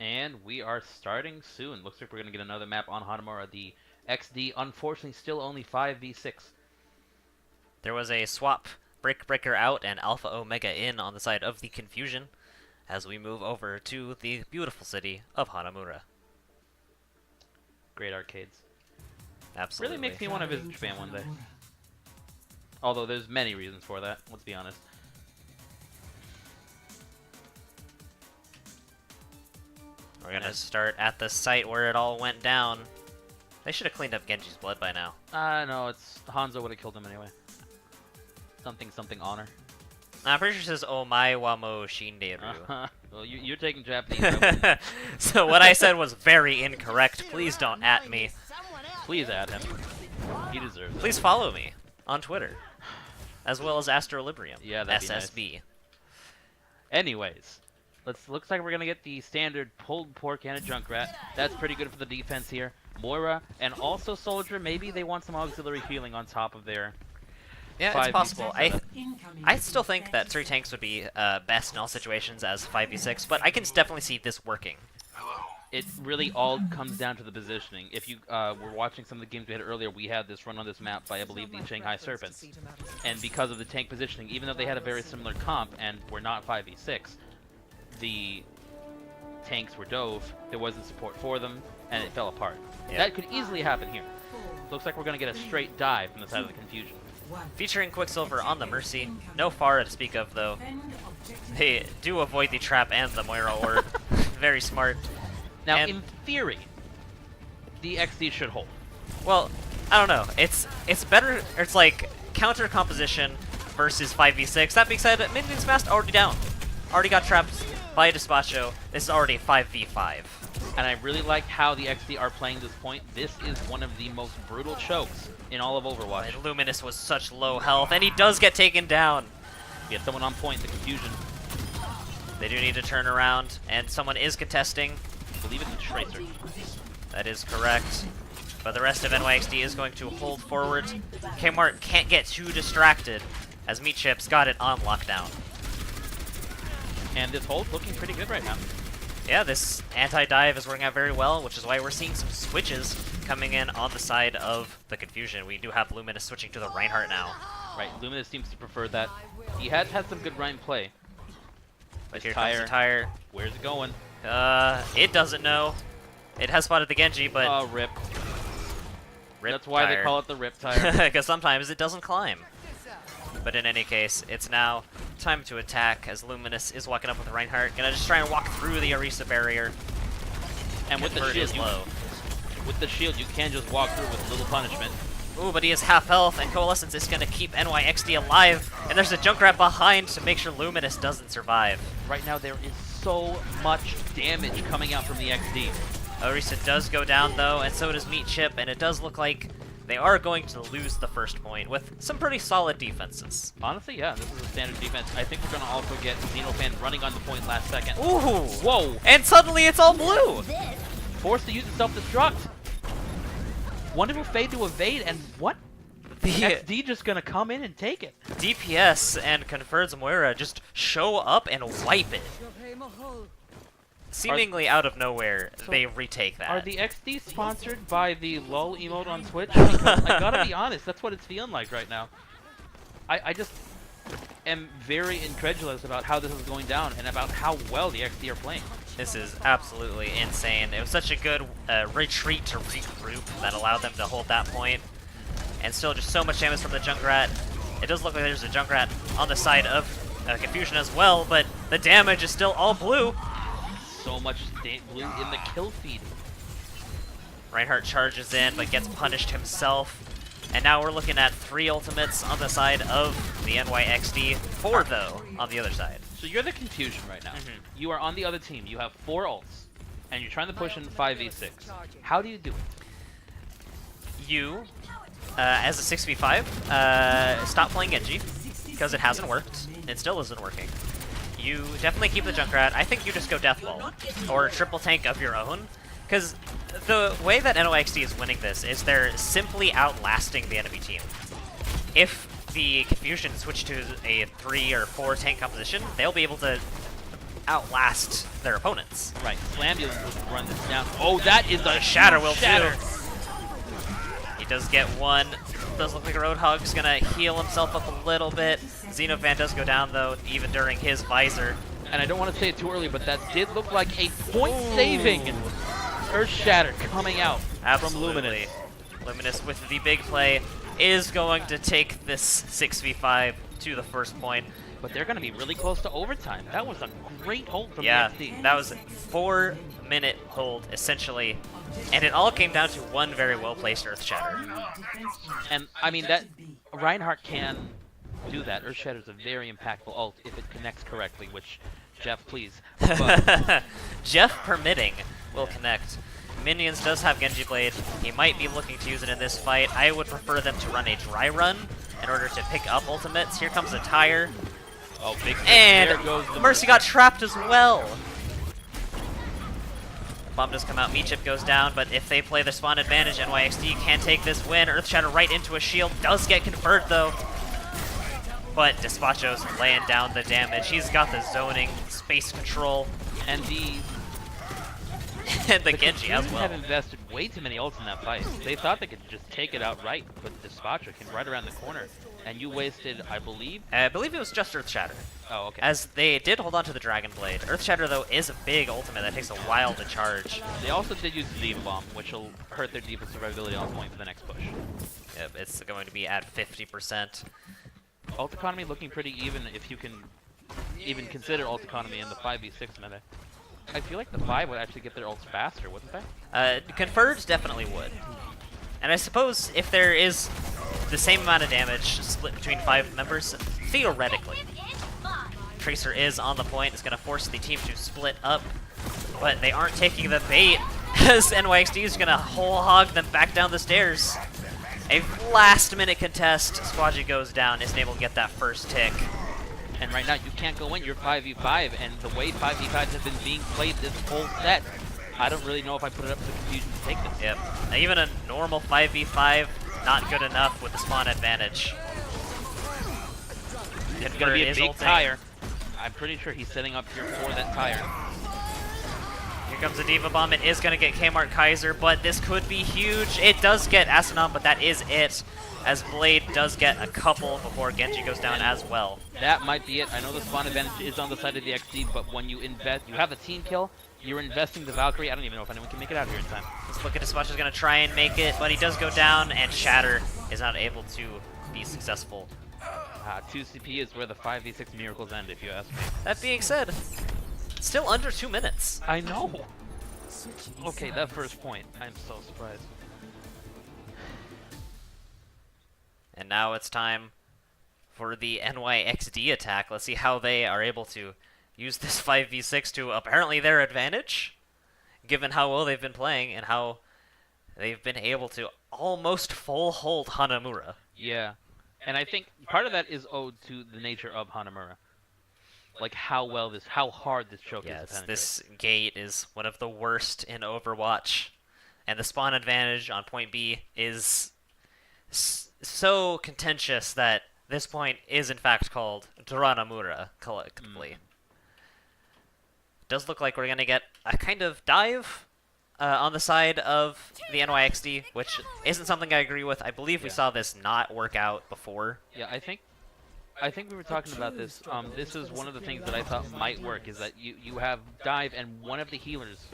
And we are starting soon. Looks like we're going to get another map on Hanamura. The XD, unfortunately, still only 5v6. There was a swap, Brick Breaker out and Alpha Omega in on the side of the Confusion as we move over to the beautiful city of Hanamura. Great arcades. Absolutely. Really makes me want to visit Japan one day. Although there's many reasons for that, let's be honest. We're gonna start at the site where it all went down. They should have cleaned up Genji's blood by now. No, it's Hanzo would have killed him anyway. Something honor. I'm pretty sure it says Omae Wamo Shinderu. Well, you're taking Japanese. So what I said was very incorrect. Please don't at me. Please add him. He deserves it. Please follow me on Twitter, as well as Astrolibrium. Yeah, that'd be SSB. nice. Anyways, looks like we're gonna get the standard pulled pork and a Junkrat. That's pretty good for the defense here. Moira and also Soldier. Maybe they want some auxiliary healing on top of their. Yeah, it's possible. I still think that 3 tanks would be best in all situations as 5v6, but I can definitely see this working. It really all comes down to the positioning. If you were watching some of the games we had earlier, we had this run on this map by, I believe, the Shanghai Serpents. And because of the tank positioning, even though they had a very similar comp and were not 5v6, the tanks were dove, there wasn't support for them, and it fell apart. Yeah. That could easily happen here. Looks like we're going to get a straight dive from the side of the Confusion. Featuring Quicksilver on the Mercy. No Pharah to speak of, though. They do avoid the trap and the Moira Orb. Very smart. Now, and in theory, the XD should hold. well, I don't know. It's better. It's like counter composition versus 5v6. That being said, Minions Mask already down. Already got trapped by Despacho. This is already 5v5. And I really like how the XD are playing this point. This is one of the most brutal chokes in all of Overwatch. And Luminous was such low health, and he does get taken down. Get someone on point, the Confusion. They do need to turn around, and someone is contesting. I believe it's a Tracer. That is correct. But the rest of NYXD is going to hold forward. Kmart can't get too distracted, as Meat Chips got it on lockdown. And this hold looking pretty good right now. Yeah, this anti-dive is working out very well, which is why we're seeing some switches coming in on the side of the Confusion. We do have Luminous switching to the Reinhardt now. Right, Luminous seems to prefer that. He has had some good Rein play. But here comes the tire. Where's it going? It doesn't know. It has spotted the Genji, but... Oh, rip. Rip That's why tire. they call it the rip tire. Because sometimes it doesn't climb. But in any case, it's now time to attack as Luminous is walking up with Reinhardt. Gonna just try and walk through the Orisa barrier. And with the shield, you can just walk through with little punishment. Ooh, but he has half health, and Coalescence is gonna keep NYXD alive. And there's a Junkrat behind to make sure Luminous doesn't survive. Right now, there is so much damage coming out from the XD. Orisa does go down, though, and so does Meat Chip, and it does look like they are going to lose the first point with some pretty solid defenses. Honestly, yeah, this is a standard defense. I think we're going to also get Xenofan running on the point last second. Ooh! Whoa! And suddenly it's all blue! Forced to use the self-destruct. Wonderful fade to evade, and what? The XD just going to come in and take it. DPS and Converged Moira just show up and wipe it. seemingly out of nowhere, So they retake that. Are the XD sponsored by the LOL emote on Twitch? Because I gotta be honest, that's what it's feeling like right now. I just am very incredulous about how this is going down and about how well the XD are playing. This is absolutely insane. It was such a good retreat to regroup that allowed them to hold that point. And still just so much damage from the Junkrat. It does look like there's a Junkrat on the side of Confusion as well, but the damage is still all blue. So much blue in the kill feed. Reinhardt charges in, but gets punished himself. And now we're looking at 3 ultimates on the side of the NYXD, 4 though on the other side. So you're the Confusion right now. You are on the other team. You have 4 ults, and you're trying to push in 5v6. How do you do it? You, as a 6v5, stop playing Genji, because it hasn't worked. It still isn't working. You definitely keep the Junkrat. I think you just go Deathwall, or triple tank of your own, because the way that NYXD is winning this is they're simply outlasting the enemy team. If the Confusion switch to a 3 or 4 tank composition, they'll be able to outlast their opponents. Right, Slambulance will run this down. Oh, that is a Shatter will shatter. too. He does get one. Does look like Roadhog's gonna heal himself up a little bit. Xenofan does go down though, even during his visor. And I don't want to say it too early, but that did look like a point-saving Earth Shatter coming out from Luminous. Luminous with the big play is going to take this 6v5 to the first point. But they're going to be really close to overtime. That was a great hold from Yeah, the XD. that was a 4-minute hold, essentially. And it all came down to one very well-placed Earth Shatter. And, I mean, that Reinhardt can do that. Earth Shatter is a very impactful ult if it connects correctly, which, Jeff, please. But Jeff permitting will connect. Minions does have Genji Blade. He might be looking to use it in this fight. I would prefer them to run a dry run in order to pick up ultimates. Here comes a tire. oh, big hit. And There goes the Mercy got trapped as well. Bomb does come out, Meechip goes down, but if they play the spawn advantage, NYXD can take this win. Earth Shatter right into a shield, does get conferred though. But Despacho's laying down the damage. He's got the zoning, space control, And the Genji as Confusion well. have invested way too many ults in that fight. They thought they could just take it outright, but Despacho came right around the corner. And you wasted, I believe... I believe it was just Earth Shatter, Oh, okay. as they did hold on to the Dragon Blade. Earth Shatter, though, is a big ultimate that takes a while to charge. They also did use the Diva Bomb, which will hurt their Diva survivability on point for the next push. Yep, it's going to be at 50%. Ult economy looking pretty even if you can even consider ult economy in the 5v6 meta. I feel like the 5 would actually get their ults faster, wouldn't they? Conferred definitely would. And I suppose if there is the same amount of damage split between 5 members, theoretically, Tracer is on the point. It's going to force the team to split up, but they aren't taking the bait as NYXD is going to whole hog them back down the stairs. A last-minute contest. Squadgy goes down, isn't able to get that first tick. And right now you can't go in, you're 5v5, and the way 5v5s have been being played this whole set, I don't really know if I put it up to the Confusion to take this. Yep. Even a normal 5v5, not good enough with the spawn advantage. It's going to be a is big ulting. tire. I'm pretty sure he's setting up here for that tire. Here comes the Diva Bomb. It is going to get Kmart Kaiser, but this could be huge. It does get Asanon, but that is it, as Blade does get a couple before Genji goes down as well. That might be it. I know the spawn advantage is on the side of the XD, but when you invest, you have a team kill, you're investing the Valkyrie. I don't even know if anyone can make it out here in time. Let's look at Dispatch is going to try and make it, but he does go down, and Shatter is not able to be successful. 2 CP is where the 5v6 miracles end, if you ask me. That being said, still under 2 minutes. I know. Okay, that first point. I'm so surprised. And now it's time for the NYXD attack. Let's see how they are able to use this 5v6 to apparently their advantage, given how well they've been playing and how they've been able to almost full hold Hanamura. Yeah. And I think part of that is owed to the nature of Hanamura. Like how hard this choke is to Yes, penetrate. this gate is one of the worst in Overwatch, and the spawn advantage on point B is so contentious that this point is in fact called Duranamura collectively. does look like we're going to get a kind of dive on the side of the NYXD, which isn't something I agree with. I believe we saw this not work out before. Yeah, I think we were talking about this. This is one of the things that I thought might work, is that you have dive and one of the healers,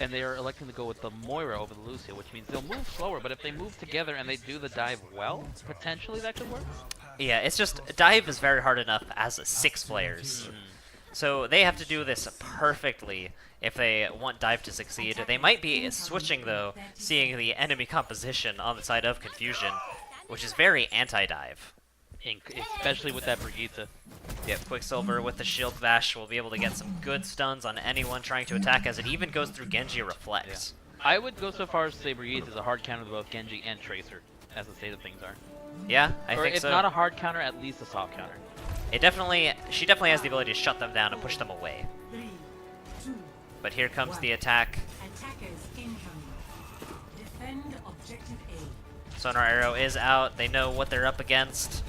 and they are electing to go with the Moira over the Lucio, which means they'll move slower, but if they move together and they do the dive well, potentially that could work. Yeah, it's just, dive is very hard enough as 6 players. So they have to do this perfectly if they want dive to succeed. They might be switching, though, seeing the enemy composition on the side of Confusion, which is very anti-dive. Especially with that Brigitte. Yep, Quicksilver with the shield bash will be able to get some good stuns on anyone trying to attack, as it even goes through Genji Reflex. Yeah. I would go so far as to say Brigitte is a hard counter to both Genji and Tracer, as the state of things are. Yeah, I think so. If not a hard counter, at least a soft counter. She definitely has the ability to shut them down and push them away. But here comes the attack. Sonar Arrow is out. They know what they're up against.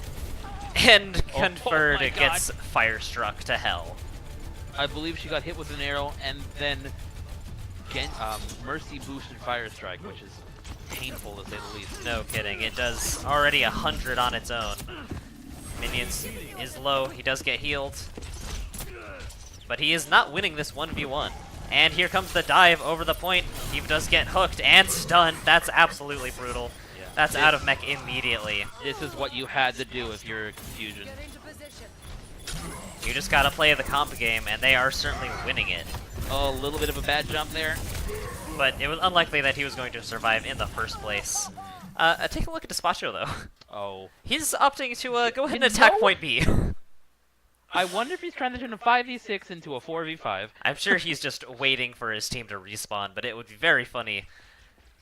And Convert gets Firestruck to hell. I believe she got hit with an arrow, and then Mercy boosted Firestrike, which is painful to say the least. No kidding. It does already 100 on its own. Minions is low. He does get healed. But he is not winning this 1v1. And here comes the dive over the point. He does get hooked and stunned. That's absolutely brutal. Yeah. That's out of mech immediately. This is what you had to do if you're Confusion. You just gotta play the comp game, and they are certainly winning it. Oh, a little bit of a bad jump there. But it was unlikely that he was going to survive in the first place. Take a look at Despacho, though. Oh. He's opting to go ahead and attack point B. I wonder if he's trying to turn a 5v6 into a 4v5. I'm sure he's just waiting for his team to respawn, but it would be very funny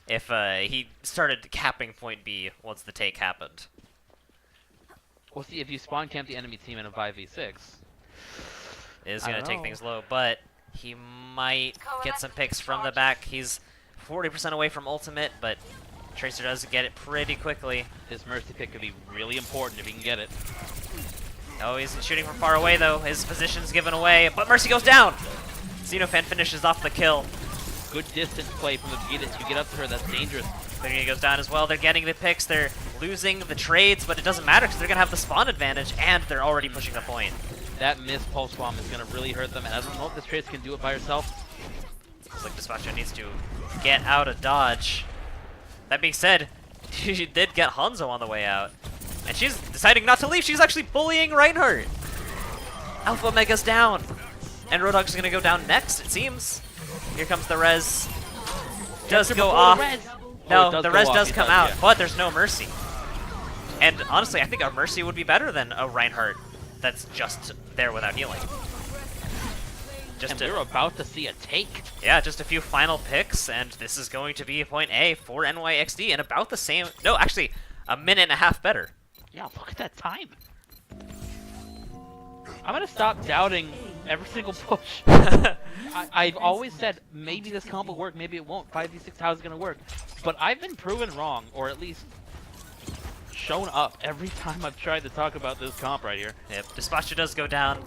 if he started capping point B once the take happened. Well, see, if you spawn camp the enemy team in a 5v6... It is going to take things low, but he might get some picks from the back. He's 40% away from ultimate, but Tracer does get it pretty quickly. This Mercy pick could be really important if he can get it. Oh, he's shooting from far away, though. His position's given away, but Mercy goes down! Xenofan finishes off the kill. Good distance play from the beginning. If you get up to her, that's dangerous. Clearing goes down as well. They're getting the picks. They're losing the trades, but it doesn't matter because they're going to have the spawn advantage, and they're already pushing the point. That missed Pulse Bomb is going to really hurt them, and I don't know if this Trace can do it by herself. Looks like Despacho needs to get out of dodge. That being said, she did get Hanzo on the way out. And she's deciding not to leave. She's actually bullying Reinhardt. Alpha Omega's down. And Roadhog's going to go down next, it seems. Here comes the res. Does go off. No, the res does come out, but there's no Mercy. And honestly, I think a Mercy would be better than a Reinhardt that's just there without healing. And we're about to see a take. Yeah, just a few final picks, and this is going to be point A for NYXD, and about the same... No, actually, a minute and a half better. Yeah, look at that time. I'm going to stop doubting every single push. I've always said, maybe this comp will work, maybe it won't. 5v6, how is it going to work? But I've been proven wrong, or at least shown up every time I've tried to talk about this comp right here. Yep, Despacho does go down.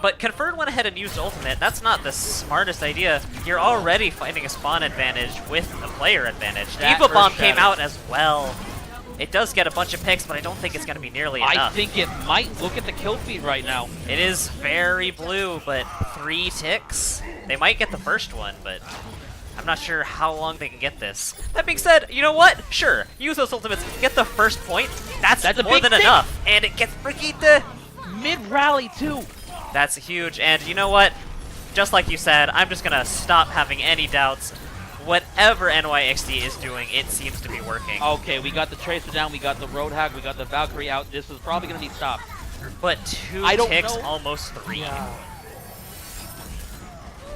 But Confirmed went ahead and used ultimate. That's not the smartest idea. You're already fighting a spawn advantage with a player advantage. Eva Bomb came out as well. It does get a bunch of picks, but I don't think it's going to be nearly enough. I think it might. Look at the kill feed right now. It is very blue, but 3 ticks. They might get the first one, but I'm not sure how long they can get this. That being said, you know what? Sure, use those ultimates, get the first point. That's more than enough. And it gets Brigitte. Mid-rally, too. That's huge. And you know what? Just like you said, I'm just going to stop having any doubts. Whatever NYXD is doing, it seems to be working. Okay, we got the Tracer down, we got the Roadhog, we got the Valkyrie out. This is probably going to be stopped. But 2 ticks, almost 3. Yeah.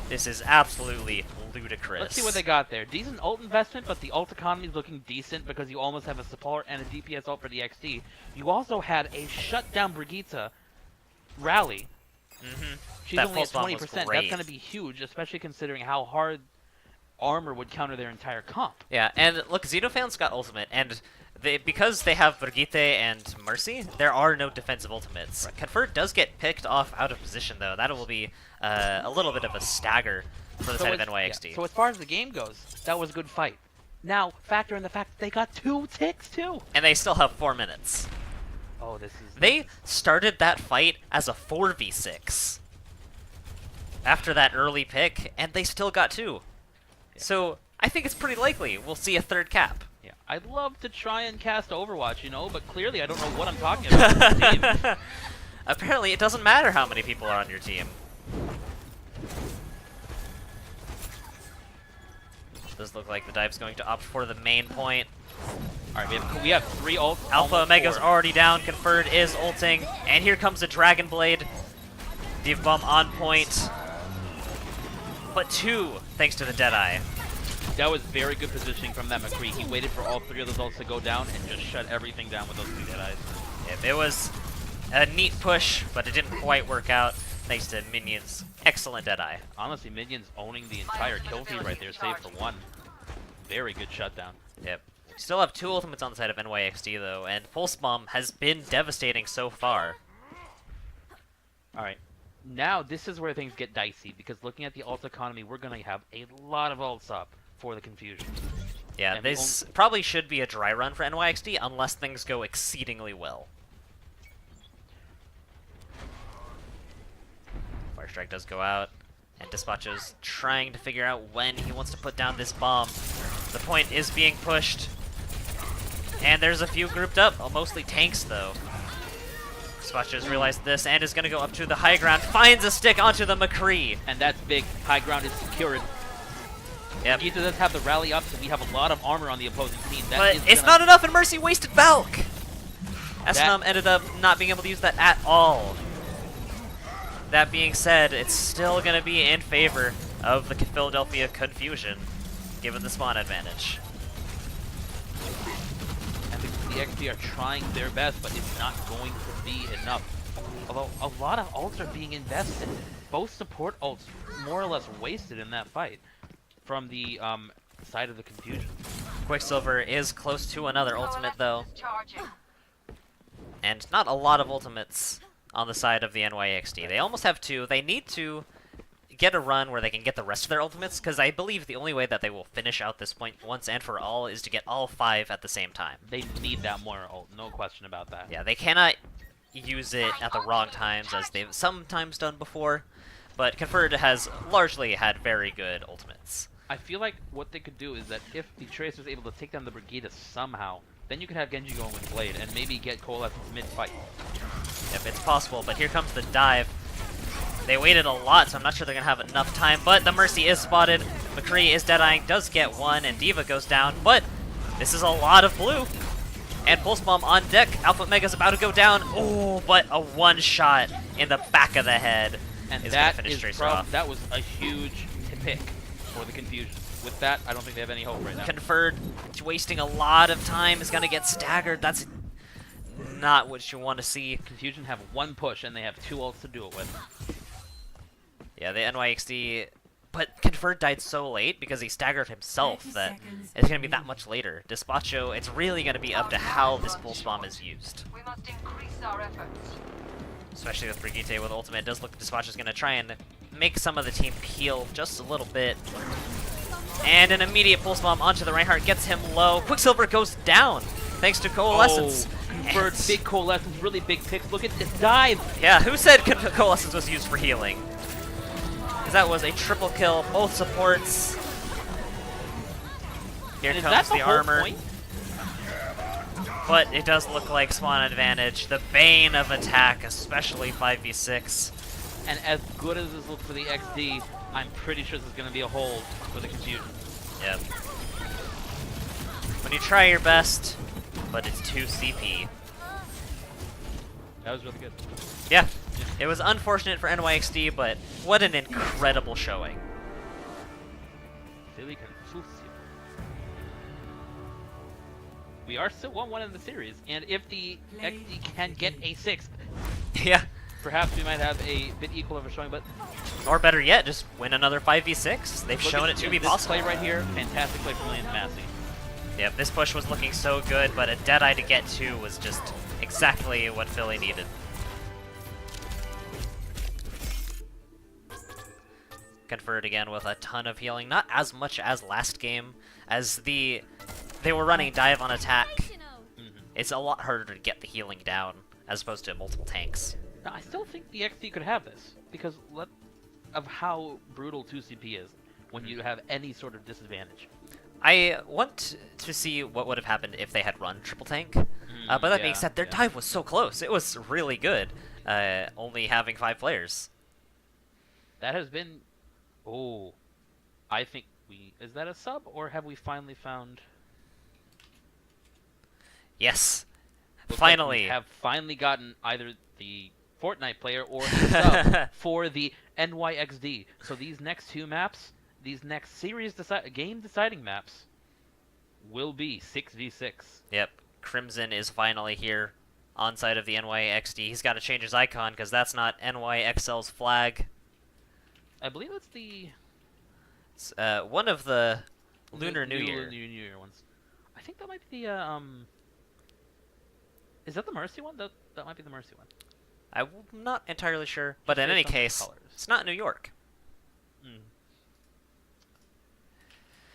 This is absolutely ludicrous. Let's see what they got there. Decent ult investment, but the ult economy is looking decent because you almost have a support and a DPS ult for the XD. You also had a shutdown Brigitte rally. She's only at 20%. That's going to be huge, especially considering how hard armor would counter their entire comp. Yeah, and look, Xenofan's got ultimate, and because they have Brigitte and Mercy, there are no defensive ultimates. Convert does get picked off out of position, though. That will be a little bit of a stagger for the side of NYXD. Yeah. So as far as the game goes, that was a good fight. Now, factor in the fact that they got 2 ticks, too. And they still have 4 minutes. Oh, this is... They started that fight as a 4v6 after that early pick, and they still got 2. Yeah. So I think it's pretty likely we'll see a third cap. Yeah, I'd love to try and cast Overwatch, you know, but clearly I don't know what I'm talking about with this team. Apparently it doesn't matter how many people are on your team. Does look like the dive's going to opt for the main point. Alright, we have 3 ults. Alpha Omega's already down, Conferred is ulting, and here comes the Dragon Blade. Div Bomb on point. But 2, thanks to the Deadeye. That was very good positioning from that McCree. He waited for all 3 of those ults to go down and just shut everything down with those 2 Deadeyes. Yep, it was a neat push, but it didn't quite work out thanks to Minions. Excellent Deadeye. Honestly, Minions owning the entire kill feed right there, save for 1. Very good shutdown. Yep. Still have 2 ultimates on the side of NYXD, though, and Pulse Bomb has been devastating so far. Alright. Now, this is where things get dicey, because looking at the ult economy, we're going to have a lot of ults up for the Confusion. Yeah, and this probably should be a dry run for NYXD, unless things go exceedingly well. Fire Strike does go out, and Dispatcho's trying to figure out when he wants to put down this bomb. The point is being pushed, and there's a few grouped up, mostly tanks though. Dispatcho's realized this and is going to go up to the high ground, finds a stick onto the McCree. And that's big. High ground is secured. Yep. Gita does have the rally up, so we have a lot of armor on the opposing team. But it's not enough, and Mercy wasted Valk! SNM ended up not being able to use that at all. That being said, it's still going to be in favor of the Philadelphia Confusion, given the spawn advantage. And the XD are trying their best, but it's not going to be enough. Although a lot of ults are being invested. Both support ults more or less wasted in that fight from the side of the Confusion. Quicksilver is close to another ultimate, though. And not a lot of ultimates on the side of the NYXD. They almost have 2. They need to get a run where they can get the rest of their ultimates, because I believe the only way that they will finish out this point once and for all is to get all 5 at the same time. They need that more ult, no question about that. Yeah, they cannot use it at the wrong times, as they've sometimes done before, but Conferred has largely had very good ultimates. I feel like what they could do is that if the Tracer is able to take down the Brigida somehow, then you could have Genji going with Blade and maybe get Coalescence mid-fight. Yep, it's possible, but here comes the dive. They waited a lot, so I'm not sure they're going to have enough time, but the Mercy is spotted. McCree is deadeyeing, does get 1, and Diva goes down, but this is a lot of blue. And Pulse Bomb on deck. Alpha Omega's about to go down. Oh, but a one-shot in the back of the head and is going to finish Tracer off. That was a huge pick for the Confusion. With that, I don't think they have any hope right now. Conferred, wasting a lot of time, is going to get staggered. That's not what you want to see. Confusion have 1 push, and they have 2 ults to do it with. Yeah, the NYXD... But Conferred died so late because he staggered himself that it's going to be that much later. Dispatcho, it's really going to be up to how this Pulse Bomb is used. We must increase our efforts. Especially with Brigitte with ultimate. It does look like Dispatcho's going to try and make some of the team peel just a little bit. And an immediate Pulse Bomb onto the Reinhardt gets him low. Quicksilver goes down thanks to Coalescence. Oh, Conferred, big Coalescence, really big picks. Look at this dive. Yeah, who said Coalescence was used for healing? Because that was a triple kill, both supports. Here comes the armor. Point? But it does look like spawn advantage. The bane of attack, especially 5v6. And as good as this looks for the XD, I'm pretty sure this is going to be a hold for the Confusion. Yep. When you try your best, but it's 2 CP. That was really good. Yeah. It was unfortunate for NYXD, but what an incredible showing. Philly Confusion. We are still 1-1 in the series, and if the XD can get a 6th, yeah, perhaps we might have a bit equal of a showing, but... Or better yet, just win another 5v6. They've shown it to be possible. This play right here, fantastic play from Lane Massey. Yep, this push was looking so good, but a Deadeye to get to was just exactly what Philly needed. Conferred again with a ton of healing, not as much as last game, as they were running dive on attack. It's a lot harder to get the healing down, as opposed to multiple tanks. Now, I still think the XD could have this, because of how brutal 2CP is when you have any sort of disadvantage. I want to see what would have happened if they had run triple tank. But that being said, their dive was so close. It was really good, only having 5 players. That has been... Oh, I think we... Is that a sub, or have we finally found... Yes, Looks finally. like we have finally gotten either the Fortnite player or a sub for the NYXD. So these next 2 maps, these next game-deciding maps, will be 6v6. Yep, Crimson is finally here on side of the NYXD. He's got to change his icon because that's not NYXL's flag. I believe that's the... It's one of the Lunar New Year. Lunar New Year ones. I think that might be the... Is that the Mercy one? That might be the Mercy one. I'm not entirely sure, but in any case, it's not New York.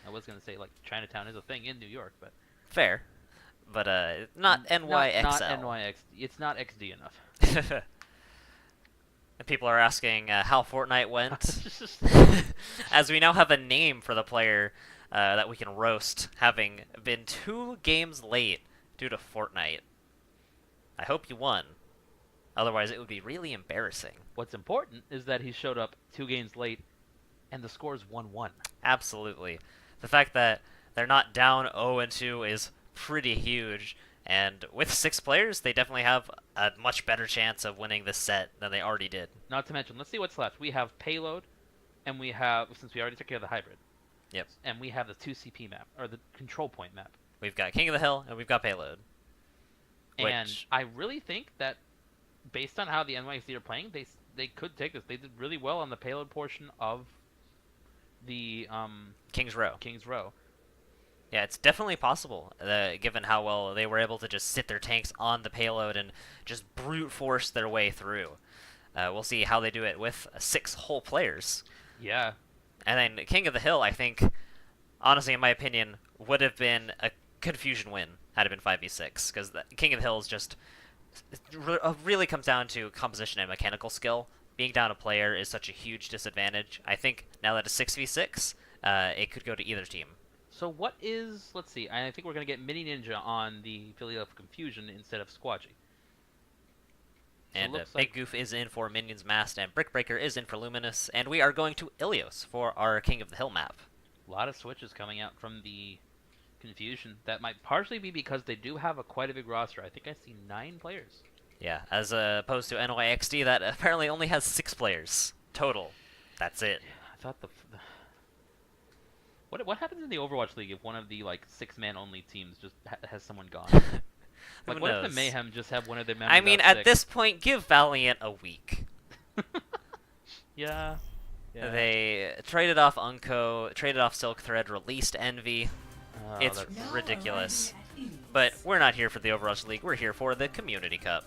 I was gonna say like Chinatown is a thing in New York, but Fair, but not NYXL. Not NYXD. It's not XD enough. And people are asking how Fortnite went, as we now have a name for the player that we can roast, having been 2 games late due to Fortnite. I hope you won. Otherwise, it would be really embarrassing. What's important is that he showed up 2 games late, and the score is 1-1. Absolutely. The fact that they're not down 0-2 is pretty huge, and with 6 players, they definitely have a much better chance of winning this set than they already did. Not to mention, let's see what's left. We have Payload, and we have, since we already took care of the Hybrid. Yep. And we have the 2CP map, or the Control Point map. We've got King of the Hill, and we've got Payload. And I really think that, based on how the NYXD are playing, they could take this. They did really well on the Payload portion of the King's Row. King's Row. Yeah, it's definitely possible, given how well they were able to just sit their tanks on the payload and just brute force their way through. We'll see how they do it with 6 whole players. Yeah. And then King of the Hill, I think, honestly, in my opinion, would have been a confusion win had it been 5v6, because King of the Hill is just really comes down to composition and mechanical skill. Being down a player is such a huge disadvantage. I think now that it's 6v6, it could go to either team. So what is... Let's see. I think we're going to get Mini Ninja on the Philadelphia Confusion instead of Squatchy. And Big Goof is in for Minions Mast, and Brickbreaker is in for Luminous, and we are going to Ilios for our King of the Hill map. A lot of switches coming out from the Confusion. That might partially be because they do have quite a big roster. I think I see 9 players. Yeah, as opposed to NYXD that apparently only has 6 players total. That's it. I thought What happens in the Overwatch League if one of the like 6-man only teams just has someone gone? Like, what if the Mayhem just have one of their members? I mean, at this point, give Valiant a week. Yeah. They traded off Unco, traded off Silk Thread, released Envy. Oh, It's ridiculous. But we're not here for the Overwatch League. We're here for the Community Cup.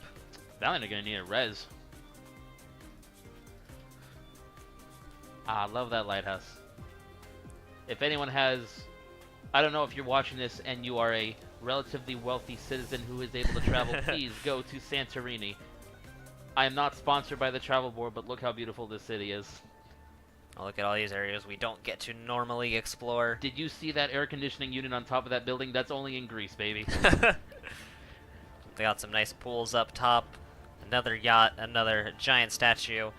Valiant are gonna need a res. I love that lighthouse. If anyone has, I don't know if you're watching this and you are a relatively wealthy citizen who is able to travel, please go to Santorini. I am not sponsored by the travel board, but look how beautiful this city is. Oh, look at all these areas we don't get to normally explore. Did you see that air conditioning unit on top of that building? That's only in Greece, baby. They got some nice pools up top, another yacht, another giant statue,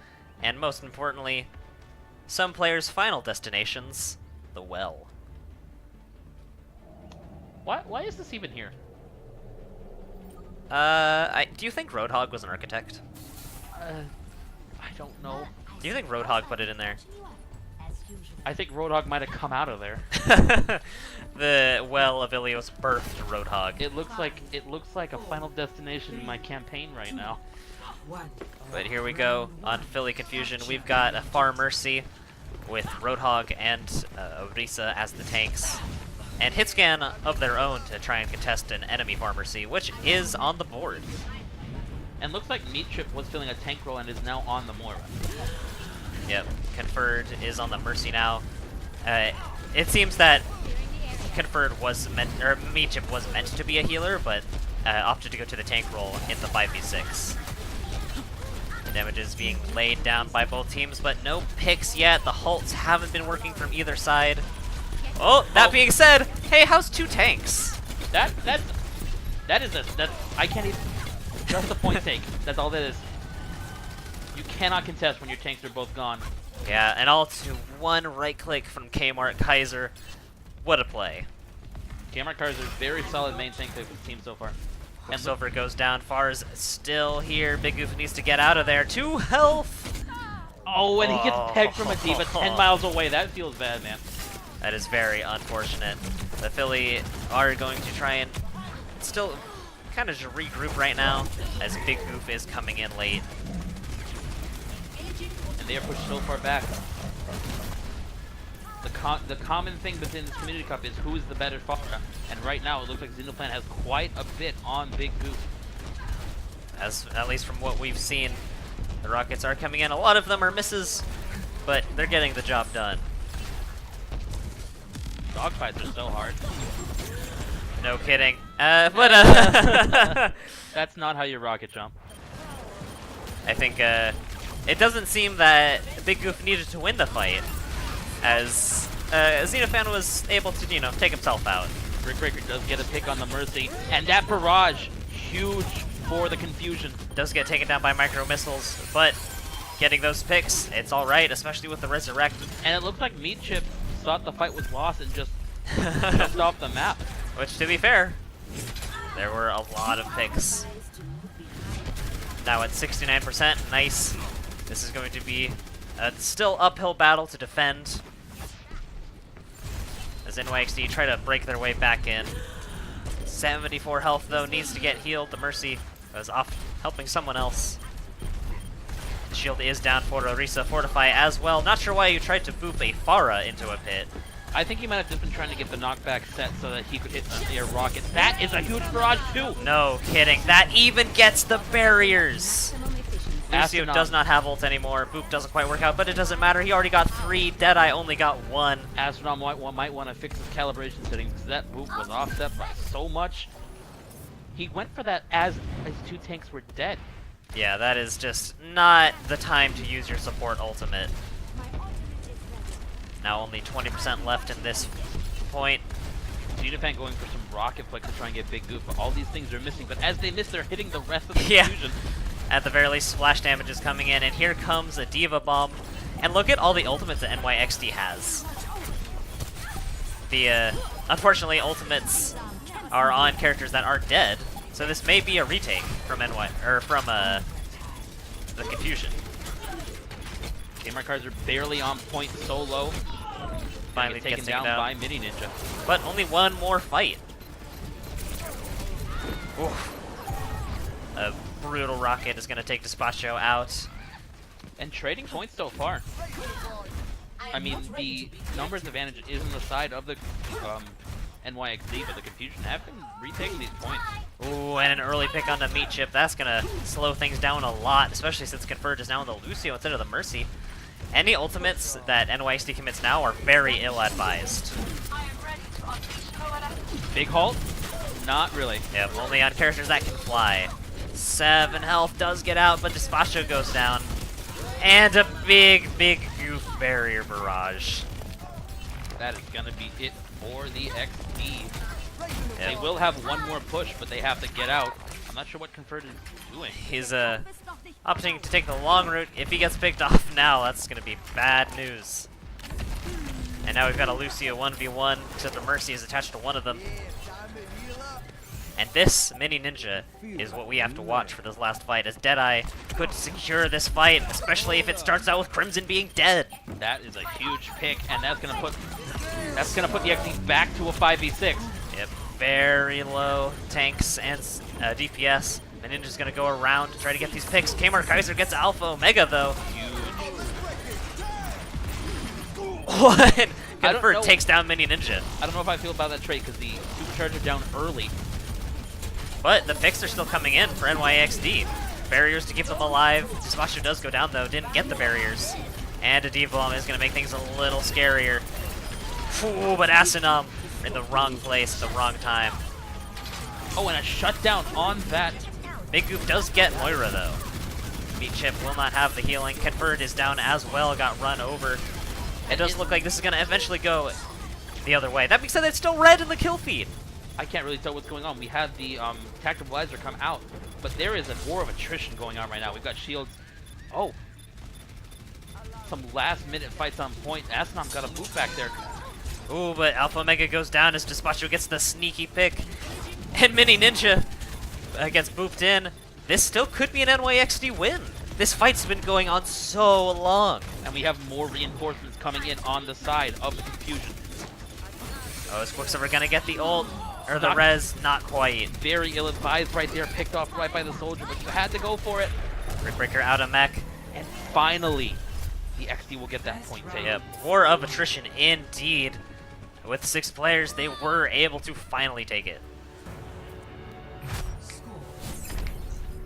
and most importantly, some players' final destinations, the well. Why is this even here? Do you think Roadhog was an architect? I don't know. Do you think Roadhog put it in there? I think Roadhog might have come out of there. The well of Ilios birthed Roadhog. It looks like a final destination in my campaign right now. But here we go on Philly Confusion. We've got a Far Mercy with Roadhog and Orisa as the tanks. and hit scan of their own to try and contest an enemy pharmacy, which is on the board. And looks like Meat Chip was filling a tank role and is now on the Moira. Yep, Conferred is on the Mercy now. It seems that Conferred was meant, or Meat Chip was meant to be a healer, but opted to go to the tank role in the 5v6. The damage is being laid down by both teams, but no picks yet. The halts haven't been working from either side. Oh, that being said, hey, how's 2 tanks? That is I can't even. Just a point take. That's all that is. You cannot contest when your tanks are both gone. Yeah, and all to one right click from Kmart Kaiser. What a play. Kmart Kaiser is very solid main tank pick for the team so far. And Silver goes down. Far's still here. Big Goof needs to get out of there. 2 health. Oh, and he gets pegged from a diva 10 miles away. That feels bad, man. That is very unfortunate. The Philly are going to try and still kind of just regroup right now as Big Goof is coming in late. And they are pushed so far back. The common thing within this Community Cup is who is the better Pharah. And right now it looks like Xenoplan has quite a bit on Big Goof. As at least from what we've seen, the Rockets are coming in. A lot of them are misses, but they're getting the job done. Dogfights are so hard. No kidding. That's not how you rocket jump. I think it doesn't seem that Big Goof needed to win the fight, as Xenophan was able to, you know, take himself out. Brick Breaker does get a pick on the Mercy, and that barrage, huge for the confusion. Does get taken down by micro missiles, but getting those picks, it's all right, especially with the Resurrect. And it looks like Meat Chip thought the fight was lost and just jumped off the map. Which, to be fair, there were a lot of picks. Now at 69%, nice. This is going to be a still uphill battle to defend, as NYXD try to break their way back in. 74 health, though, needs to get healed. The Mercy was off helping someone else. The shield is down for Orisa. Fortify as well. Not sure why you tried to boop a Pharah into a pit. I think he might have just been trying to get the knockback set so that he could hit the air rocket. That is a huge barrage, too! No kidding. That even gets the barriers! Lucio Astronaut. does not have ult anymore. Boop doesn't quite work out, but it doesn't matter. He already got 3. Deadeye only got 1. Astronaut might want to fix his calibration settings because that boop was offset by so much. He went for that as his 2 tanks were dead. Yeah, that is just not the time to use your support ultimate. Now only 20% left in this point. Xenophan going for some rocket flick to try and get Big Goof, but all these things are missing. But as they miss, they're hitting the rest of the Yeah. confusion. At the very least, splash damage is coming in, and here comes a Diva Bomb. And look at all the ultimates that NYXD has. The unfortunately, ultimates are on characters that aren't dead, so this may be a retake from the Confusion. Kmart cards are barely on point, so low. Finally taken gets down by Mini Ninja. But only one more fight. Oof. A brutal rocket is going to take Despacho out. And trading points so far. I mean, the numbers advantage is on the side of the NYXD, but the Confusion have been retaking these points. Ooh, and an early pick on the Meat Chip. That's going to slow things down a lot, especially since Converge is now on the Lucio instead of the Mercy. Any ultimates that NYXD commits now are very ill-advised. Big halt? Not really. Yep, only on characters that can fly. 7 health does get out, but Despacho goes down. And a big goof barrier barrage. That is going to be it for the XD. Yep. They will have one more push, but they have to get out. I'm not sure what Convert is doing. He's opting to take the long route. If he gets picked off now, that's going to be bad news. And now we've got a Lucio 1v1, except the Mercy is attached to one of them. And this Mini Ninja is what we have to watch for this last fight, as Deadeye could secure this fight, especially if it starts out with Crimson being dead. That is a huge pick, and that's gonna put the XD back to a 5v6. Yep, very low tanks and DPS. The Ninja's gonna go around to try to get these picks. Kmart Kaiser gets Alpha Omega though. Huge. What? I don't Confirm know- takes down Mini Ninja. I don't know if I feel about that trait because the supercharger down early. But the picks are still coming in for NYXD. Barriers to keep them alive. Despacho does go down though, didn't get the barriers. And a Diva Bomb is going to make things a little scarier. Ooh, but Asinum in the wrong place at the wrong time. Oh, and a shutdown on that. Big Goop does get Moira though. Meat Chip will not have the healing. Confirmed is down as well, got run over. It does look like this is going to eventually go the other way. That being said, it's still red in the kill feed. I can't really tell what's going on. We had the tactical Blazer come out, but there is a war of attrition going on right now. We've got shields. Oh. Some last-minute fights on point. Asinum got a boot back there. Ooh, but Alpha Omega goes down as Despacho gets the sneaky pick. And Mini Ninja gets booped in. This still could be an NYXD win. This fight's been going on so long. And we have more reinforcements coming in on the side of the confusion. Oh, is Quicksilver gonna get the ult? Or the Not- res? Not quite. Very ill-advised right there, picked off right by the soldier, but you had to go for it. Rickbreaker out of mech. And finally, the XD will get that point taken. Yep, war of attrition indeed. With 6 players, they were able to finally take it.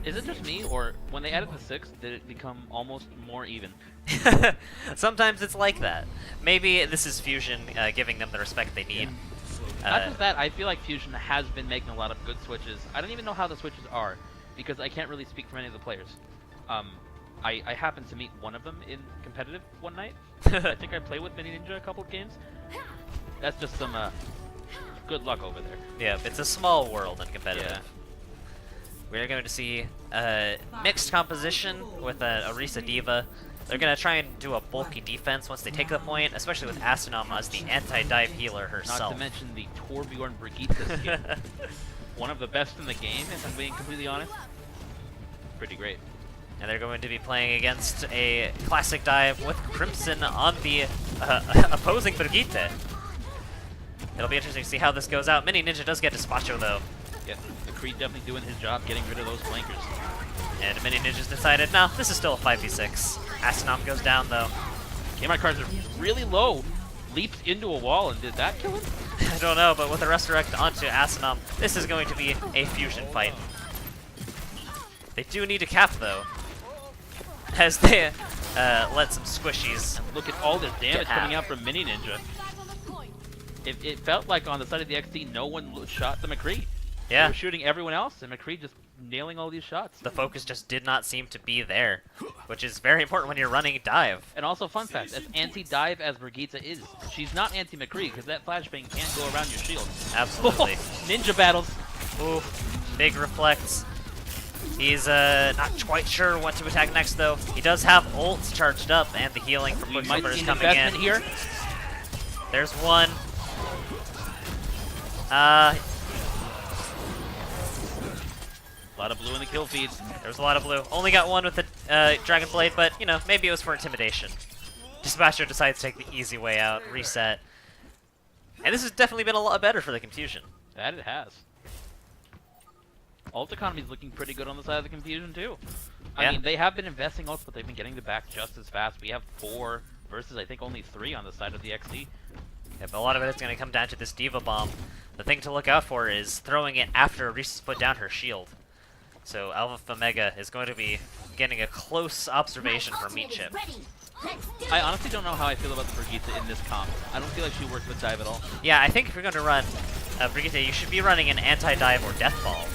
Is it just me, or when they added the 6, did it become almost more even? Sometimes it's like that. Maybe this is Fusion giving them the respect they need. Not just that, I feel like Fusion has been making a lot of good switches. I don't even know how the switches are, because I can't really speak for any of the players. I happened to meet one of them in competitive one night. I think I played with Mini Ninja a couple of games. That's just some good luck over there. Yeah, it's a small world in competitive. Yeah. We're going to see a mixed composition with a Orisa Diva. They're going to try and do a bulky defense once they take the point, especially with Asinum as the anti-dive healer herself. Not to mention the Torbjorn Brigitte skin. One of the best in the game, if I'm being completely honest. Pretty great. And they're going to be playing against a classic dive with Crimson on the opposing Brigitte. It'll be interesting to see how this goes out. Mini Ninja does get Despacho though. Yeah, the Creed definitely doing his job getting rid of those flankers. And Mini Ninja's decided, no, this is still a 5v6. Asinum goes down though. Kmart cards are really low. Leaps into a wall, and did that kill him? I don't know, but with a Resurrect onto Asinum, this is going to be a fusion fight. They do need to cap though, as they let some squishies. Look at all this damage Get coming half. out from Mini Ninja. It felt like on the side of the XD, no one shot the McCree. They Yeah, were shooting everyone else, and McCree just nailing all these shots. the focus just did not seem to be there, which is very important when you're running dive. And also, fun fact, as anti-dive as Brigitte is, she's not anti-McCree, because that flashbang can't go around your shield. Absolutely. Ninja battles. Ooh, big reflects. He's not quite sure what to attack next though. He does have ults charged up, and the healing from We might Quicksilver is see an coming investment in. here. There's one. A lot of blue in the kill feed. There was a lot of blue. Only got one with the Dragon Blade, but, you know, maybe it was for intimidation. Despacho decides to take the easy way out, reset. And this has definitely been a lot better for the Confusion. That it has. Ult economy is looking pretty good on the side of the Confusion, too. I Yeah. mean, they have been investing ults, but they've been getting them back just as fast. We have 4 versus, I think, only 3 on the side of the XD. Yeah, but a lot of it is going to come down to this Diva Bomb. The thing to look out for is throwing it after Arisa's put down her shield. So Alpha Omega is going to be getting a close observation from Meat Chip. I honestly don't know how I feel about the Brigitte in this comp. I don't feel like she works with dive at all. Yeah, I think if you're going to run Brigitte, you should be running an anti-dive or death ball.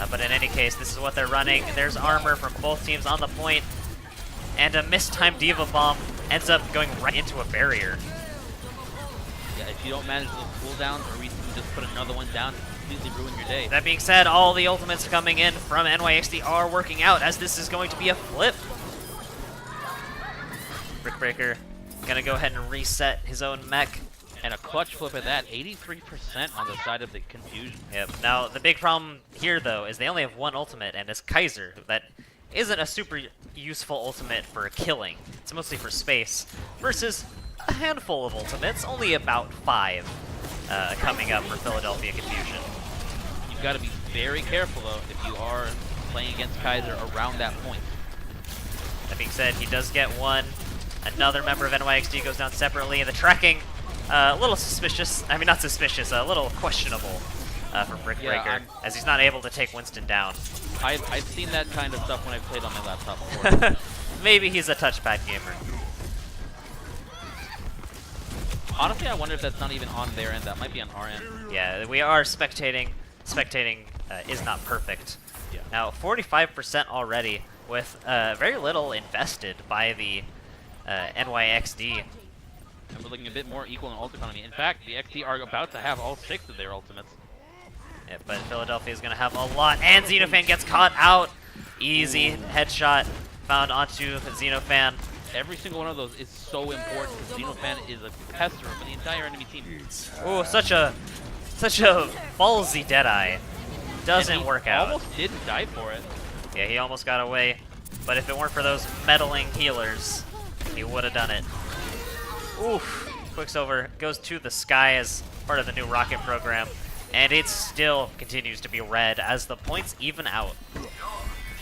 But in any case, this is what they're running. There's armor from both teams on the point, and a mistimed Diva Bomb ends up going right into a barrier. Yeah, if you don't manage those cooldowns, or we can just put another one down and completely ruin your day. That being said, all the ultimates coming in from NYXD are working out, as this is going to be a flip. Brickbreaker gonna go ahead and reset his own mech. And a clutch flip at that, 83% on the side of the Confusion. Yep. Now, the big problem here, though, is they only have one ultimate, and it's Kaiser. That isn't a super useful ultimate for killing. It's mostly for space. Versus a handful of ultimates, only about 5 coming up for Philadelphia Confusion. You've got to be very careful, though, if you are playing against Kaiser around that point. That being said, he does get one. Another member of NYXD goes down separately, and the tracking A little suspicious. I mean, not suspicious. A little questionable for Brickbreaker, as he's not able to take Winston down. I've seen that kind of stuff when I've played on my laptop before. Maybe he's a touchpad gamer. Honestly, I wonder if that's not even on their end. That might be on our end. Yeah, we are spectating. Spectating is not perfect. Yeah. Now, 45% already, with very little invested by the NYXD. And we're looking a bit more equal in ult economy. In fact, the XD are about to have all 6 of their ultimates. Yeah, but Philadelphia is going to have a lot, and Xenofan gets caught out. Easy headshot found onto Xenofan. Every single one of those is so important because Xenofan is a pester for the entire enemy team. Ooh, such a ballsy Deadeye. Doesn't work out. Almost didn't die for it. Yeah, he almost got away, but if it weren't for those meddling healers, he would have done it. Oof. Quicksilver goes to the sky as part of the new rocket program, and it still continues to be red as the points even out.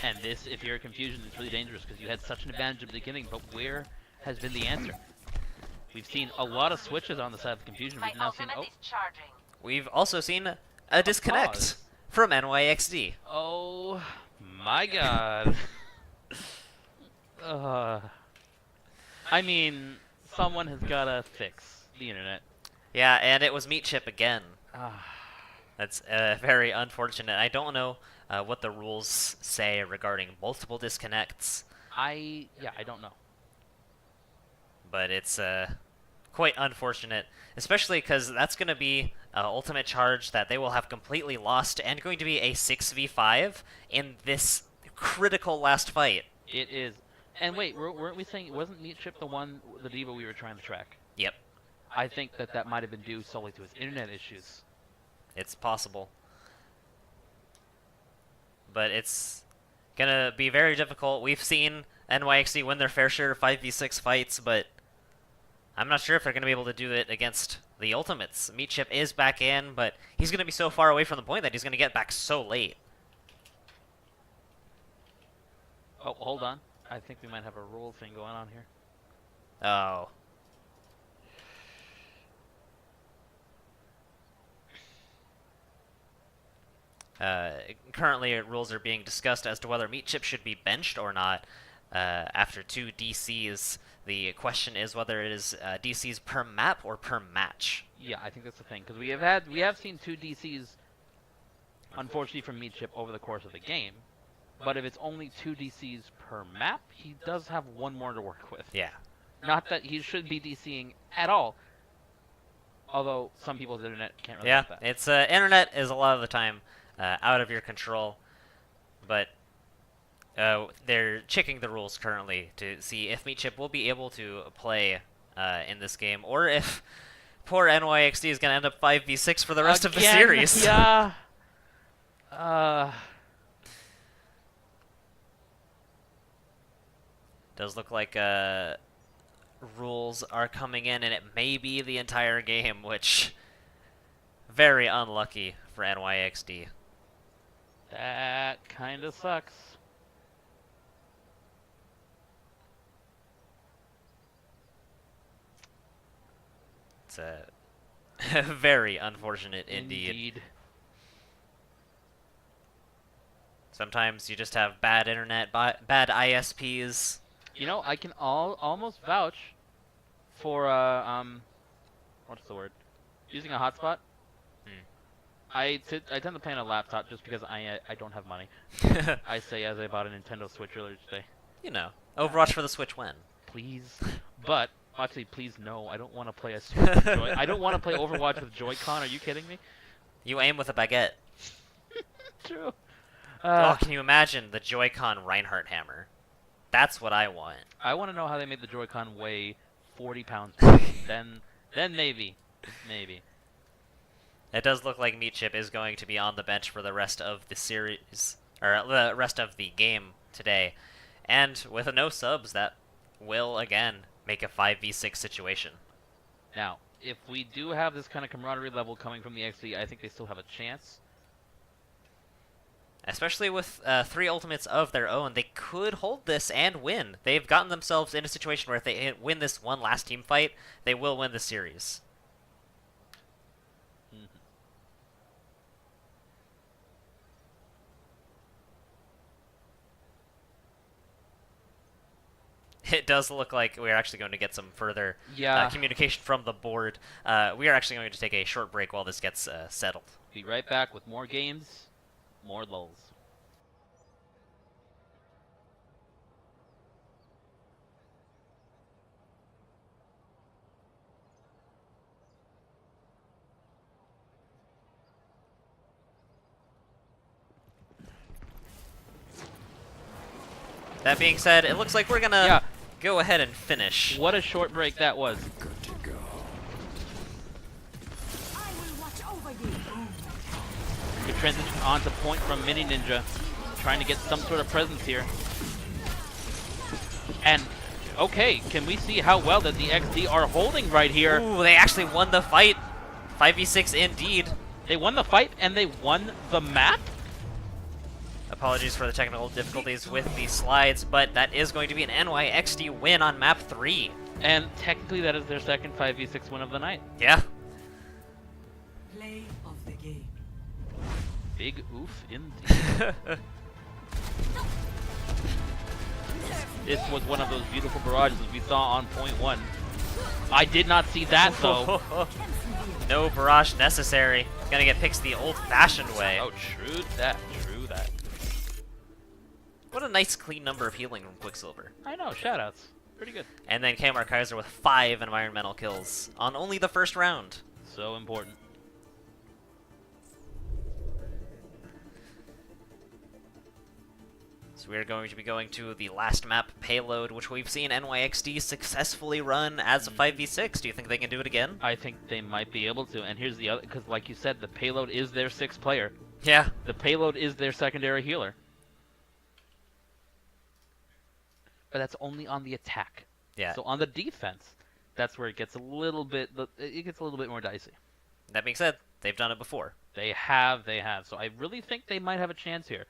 And this, if you're a Confusion, is really dangerous because you had such an advantage at the beginning, but where has been the answer? We've seen a lot of switches on the side of Confusion. We've now seen, we've also seen a disconnect pause from NYXD. Oh my god. I mean, someone has gotta fix the internet. Yeah, and it was Meat Chip again. Ah. That's very unfortunate. I don't know what the rules say regarding multiple disconnects, I don't know. but it's quite unfortunate, especially because that's going to be ultimate charge that they will have completely lost and going to be a 6v5 in this critical last fight. It is. And wait, weren't we saying, wasn't Meat Chip the diva we were trying to track? Yep, I think that might have been due solely to his internet issues. it's possible. But it's going to be very difficult. We've seen NYXD win their fair share of 5v6 fights, but I'm not sure if they're going to be able to do it against the Ultimates. Meat Chip is back in, but he's going to be so far away from the point that he's going to get back so late. Oh, hold on. I think we might have a rule thing going on here. Oh. Currently, rules are being discussed as to whether Meat Chip should be benched or not after 2 DCs. The question is whether it is DCs per map or per match. Yeah, I think that's the thing because we have seen 2 DCs, unfortunately, from Meat Chip over the course of the game. But if it's only 2 DCs per map, he does have 1 more to work with. Yeah. Not that he should be DCing at all. Although some people's internet can't really Yeah, that. it's internet is a lot of the time out of your control, but they're checking the rules currently to see if Meat Chip will be able to play in this game, or if poor NYXD is going to end up 5v6 for the rest of the series. Yeah. Does look like rules are coming in, and it may be the entire game, which very unlucky for NYXD. That kind of sucks. It's very unfortunate indeed. Sometimes you just have bad internet, bad ISPs. You know, I can almost vouch for what's the word? Using a hotspot. I tend to play on a laptop just because I don't have money. I say as I bought a Nintendo Switch earlier today. You know, Overwatch for the Switch when? Please, but actually, please no. I don't want to play a Switch with Joy. I don't want to play Overwatch with Joy-Con. Are you kidding me? You aim with a baguette. True. Oh, can you imagine the Joy-Con Reinhardt hammer? That's what I want. I want to know how they made the Joy-Con weigh 40 pounds. then maybe. It does look like Meat Chip is going to be on the bench for the rest of the series, or the rest of the game today. And with no subs, that will, again, make a 5v6 situation. Now, if we do have this kind of camaraderie level coming from the XD, I think they still have a chance. Especially with 3 ultimates of their own, they could hold this and win. They've gotten themselves in a situation where if they win this one last team fight, they will win the series. It does look like we're actually going to get some further Yeah. communication from the board. We are actually going to take a short break while this gets settled. Be right back with more games, more lulls. That being said, it looks like we're gonna Yeah. go ahead and finish. What a short break that was. I will watch over you. Good transition onto point from Mini Ninja. Trying to get some sort of presence here. And, okay, can we see how well that the XD are holding right here? Ooh, they actually won the fight. 5v6 indeed. They won the fight and they won the map? Apologies for the technical difficulties with the slides, but that is going to be an NYXD win on map 3. And technically that is their second 5v6 win of the night. Yeah. Play of the game. Big oof indeed. This was one of those beautiful barrages we saw on point 1. I did not see that though. No barrage necessary. Gonna get picked the old-fashioned way. Oh, true that, true that. What a nice clean number of healing from Quicksilver. I know, shoutouts. Pretty good. And then Kmart Kaiser with 5 environmental kills on only the first round. So important. So we are going to be going to the last map, Payload, which we've seen NYXD successfully run as a 5v6. Do you think they can do it again? I think they might be able to, and here's the other, because like you said, the payload is their 6th player. Yeah. The payload is their secondary healer. But that's only on the attack. Yeah. So on the defense, that's where it gets a little bit more dicey. That being said, they've done it before. They have. So I really think they might have a chance here.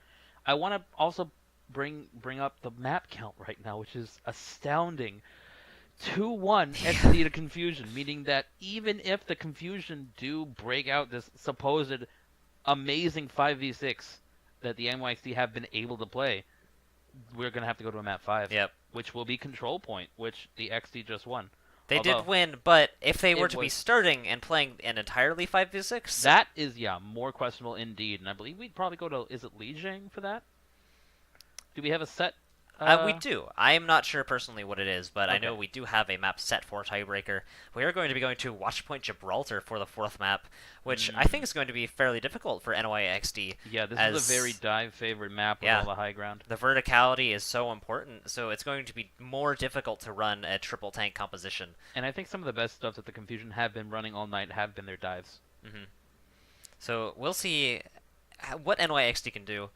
I want to also bring up the map count right now, which is astounding. 2-1 XD to Confusion, meaning that even if the Confusion do break out this supposed amazing 5v6 that the NYXD have been able to play, we're going to have to go to a map 5. Yep. Which will be Control Point, which the XD just won. They Although, did win, but if they were it to be was- starting and playing an entirely 5v6, That is, yeah, more questionable indeed. And I believe we'd probably go to, is it Lijiang for that? Do we have a set? we do. I am not sure personally what it is, but I know Okay. we do have a map set for Tiebreaker. We are going to be going to Watchpoint Gibraltar for the 4th map, which I think is going to be fairly difficult for NYXD. Yeah, this as is a very dive favorite map with Yeah. all the high ground. The verticality is so important, so it's going to be more difficult to run a triple tank composition. And I think some of the best stuff that the Confusion have been running all night have been their dives. So we'll see what NYXD can do.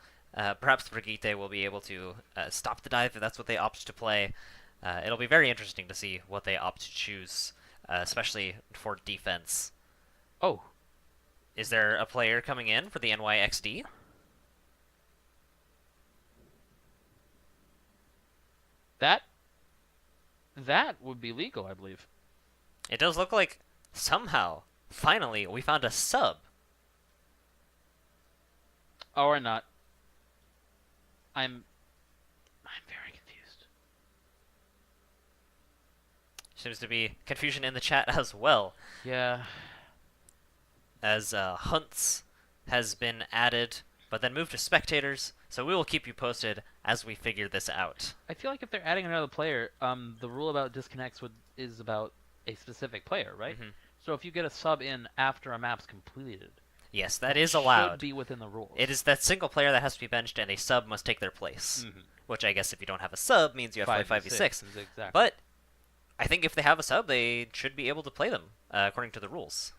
Perhaps Brigitte will be able to stop the dive if that's what they opt to play. It'll be very interesting to see what they opt to choose, especially for defense. Oh, Is there a player coming in for the NYXD? that would be legal, I believe. It does look like somehow, finally, we found a sub. Or not. I'm very confused. Seems to be confusion in the chat as well, Yeah. as Hunts has been added, but then moved to spectators. So we will keep you posted as we figure this out. I feel like if they're adding another player, the rule about disconnects is about a specific player, right? So if you get a sub in after a map's completed, Yes, that is allowed. should be within the rules. It is that single player that has to be benched, and a sub must take their place. Which I guess if you don't have a sub means you have to play 5v6. Exactly. But I think if they have a sub, they should be able to play them, according to the rules.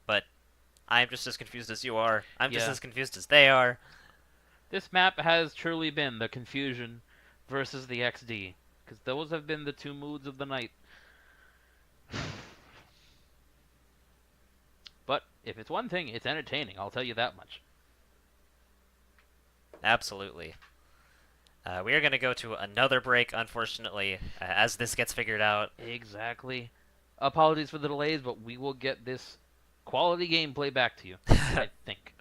But I'm just as confused as you are. I'm just Yeah. as confused as they are. This map has truly been the Confusion versus the XD, because those have been the two moods of the night. But if it's one thing, it's entertaining, I'll tell you that much. Absolutely. We are going to go to another break, unfortunately, as this gets figured out. Exactly. Apologies for the delays, but we will get this Quality gameplay back to you, I think.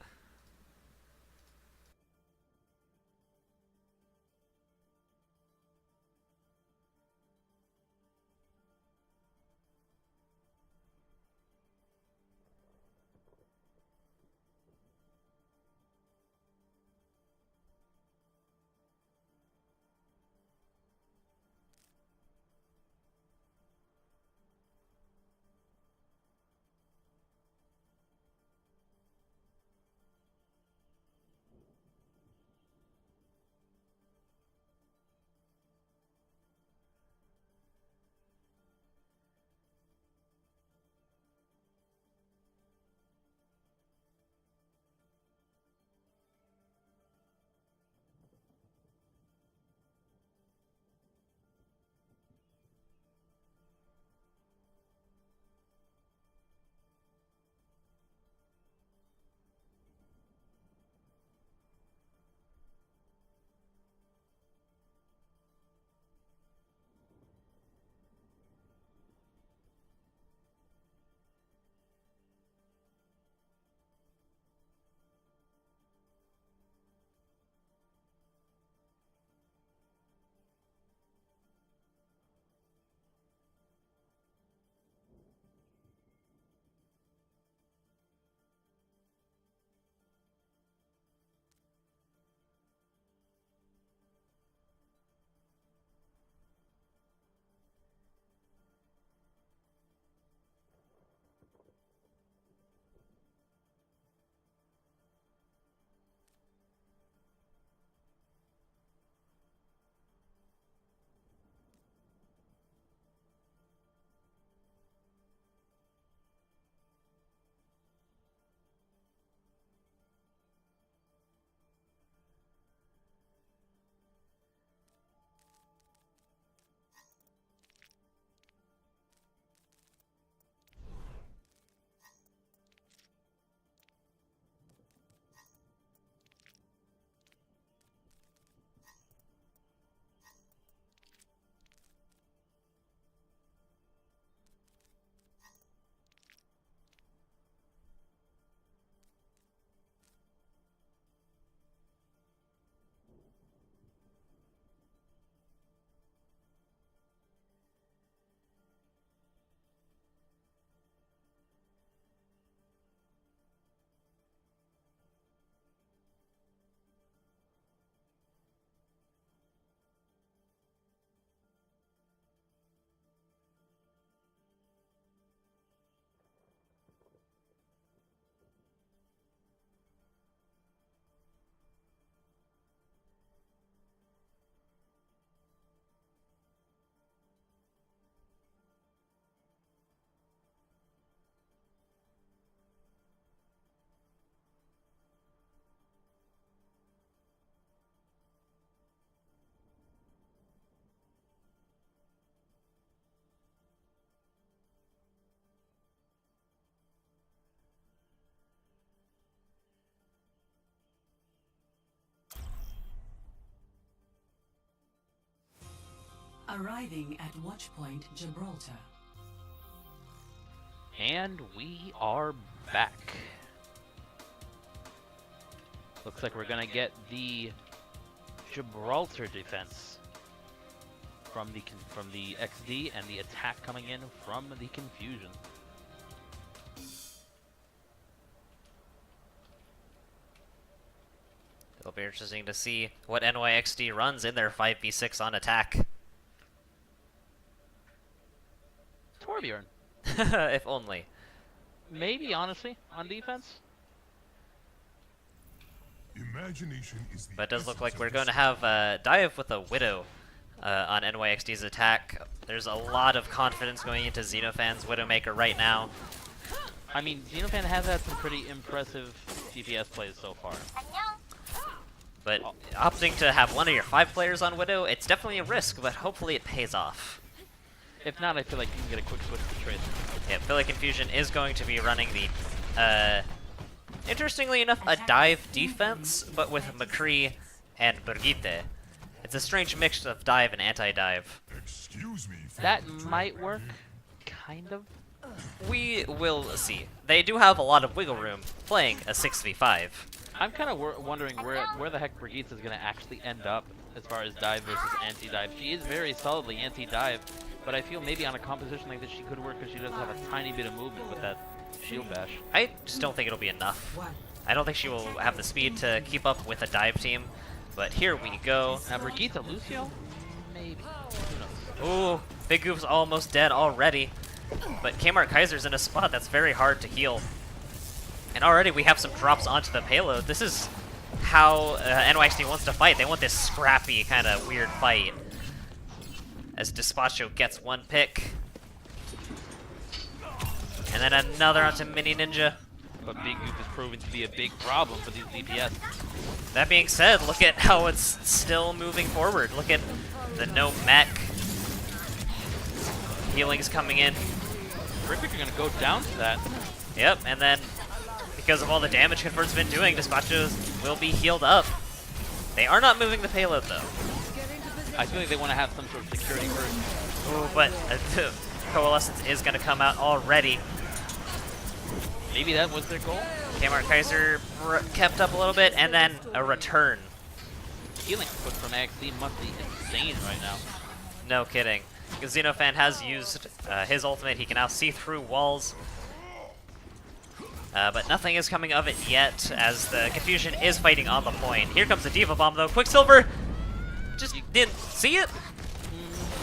Arriving at Watchpoint Gibraltar. And we are back. Looks like we're gonna get the Gibraltar defense from the XD, and the attack coming in from the Confusion. It'll be interesting to see what NYXD runs in their 5v6 on attack. Torbjorn. If only. Maybe, honestly, on defense. Imagination is the But it does look essence like of we're going to have a dive with a Widow on NYXD's attack. There's a lot of confidence going into Xenophan's Widowmaker right now. I mean, Xenophan has had some pretty impressive DPS plays so far. But opting to have one of your 5 players on Widow, it's definitely a risk, but hopefully it pays off. If not, I feel like you can get a quick switch to Tracer. Yeah, Philly Confusion is going to be running the, interestingly enough, a dive defense, but with McCree and Brigitte. It's a strange mix of dive and anti-dive. Excuse me. That might work, kind of. We will see. They do have a lot of wiggle room playing a 6v5. I'm kind of wondering where the heck Brigitte is going to actually end up as far as dive versus anti-dive. She is very solidly anti-dive, but I feel maybe on a composition like this she could work because she does have a tiny bit of movement with that shield bash. I just don't think it'll be enough. I don't think she will have the speed to keep up with a dive team, but here we go. Now Brigitte Lucio? Maybe. Who knows? Ooh, Big Goof's almost dead already, but Kmart Kaiser's in a spot that's very hard to heal. And already we have some drops onto the payload. This is how NYXD wants to fight. They want this scrappy kind of weird fight. As Despacho gets one pick. And then another onto Mini Ninja. But Big Goof is proving to be a big problem for these DPS. That being said, look at how it's still moving forward. Look at the no mech. Healing's coming in. Terrific are going to go down to that. Yep, and then because of all the damage Convert's been doing, Despachos will be healed up. They are not moving the payload though. I feel like they want to have some sort of security first. Ooh, but Coalescence is going to come out already. Maybe that was their goal? Kmart Kaiser kept up a little bit, and then a return. Healing put from NYXD must be insane right now. No kidding. Because Xenofan has used his ultimate. He can now see through walls. But nothing is coming of it yet, as the Confusion is fighting on the point. Here comes the Diva Bomb, though. Quicksilver just didn't see it.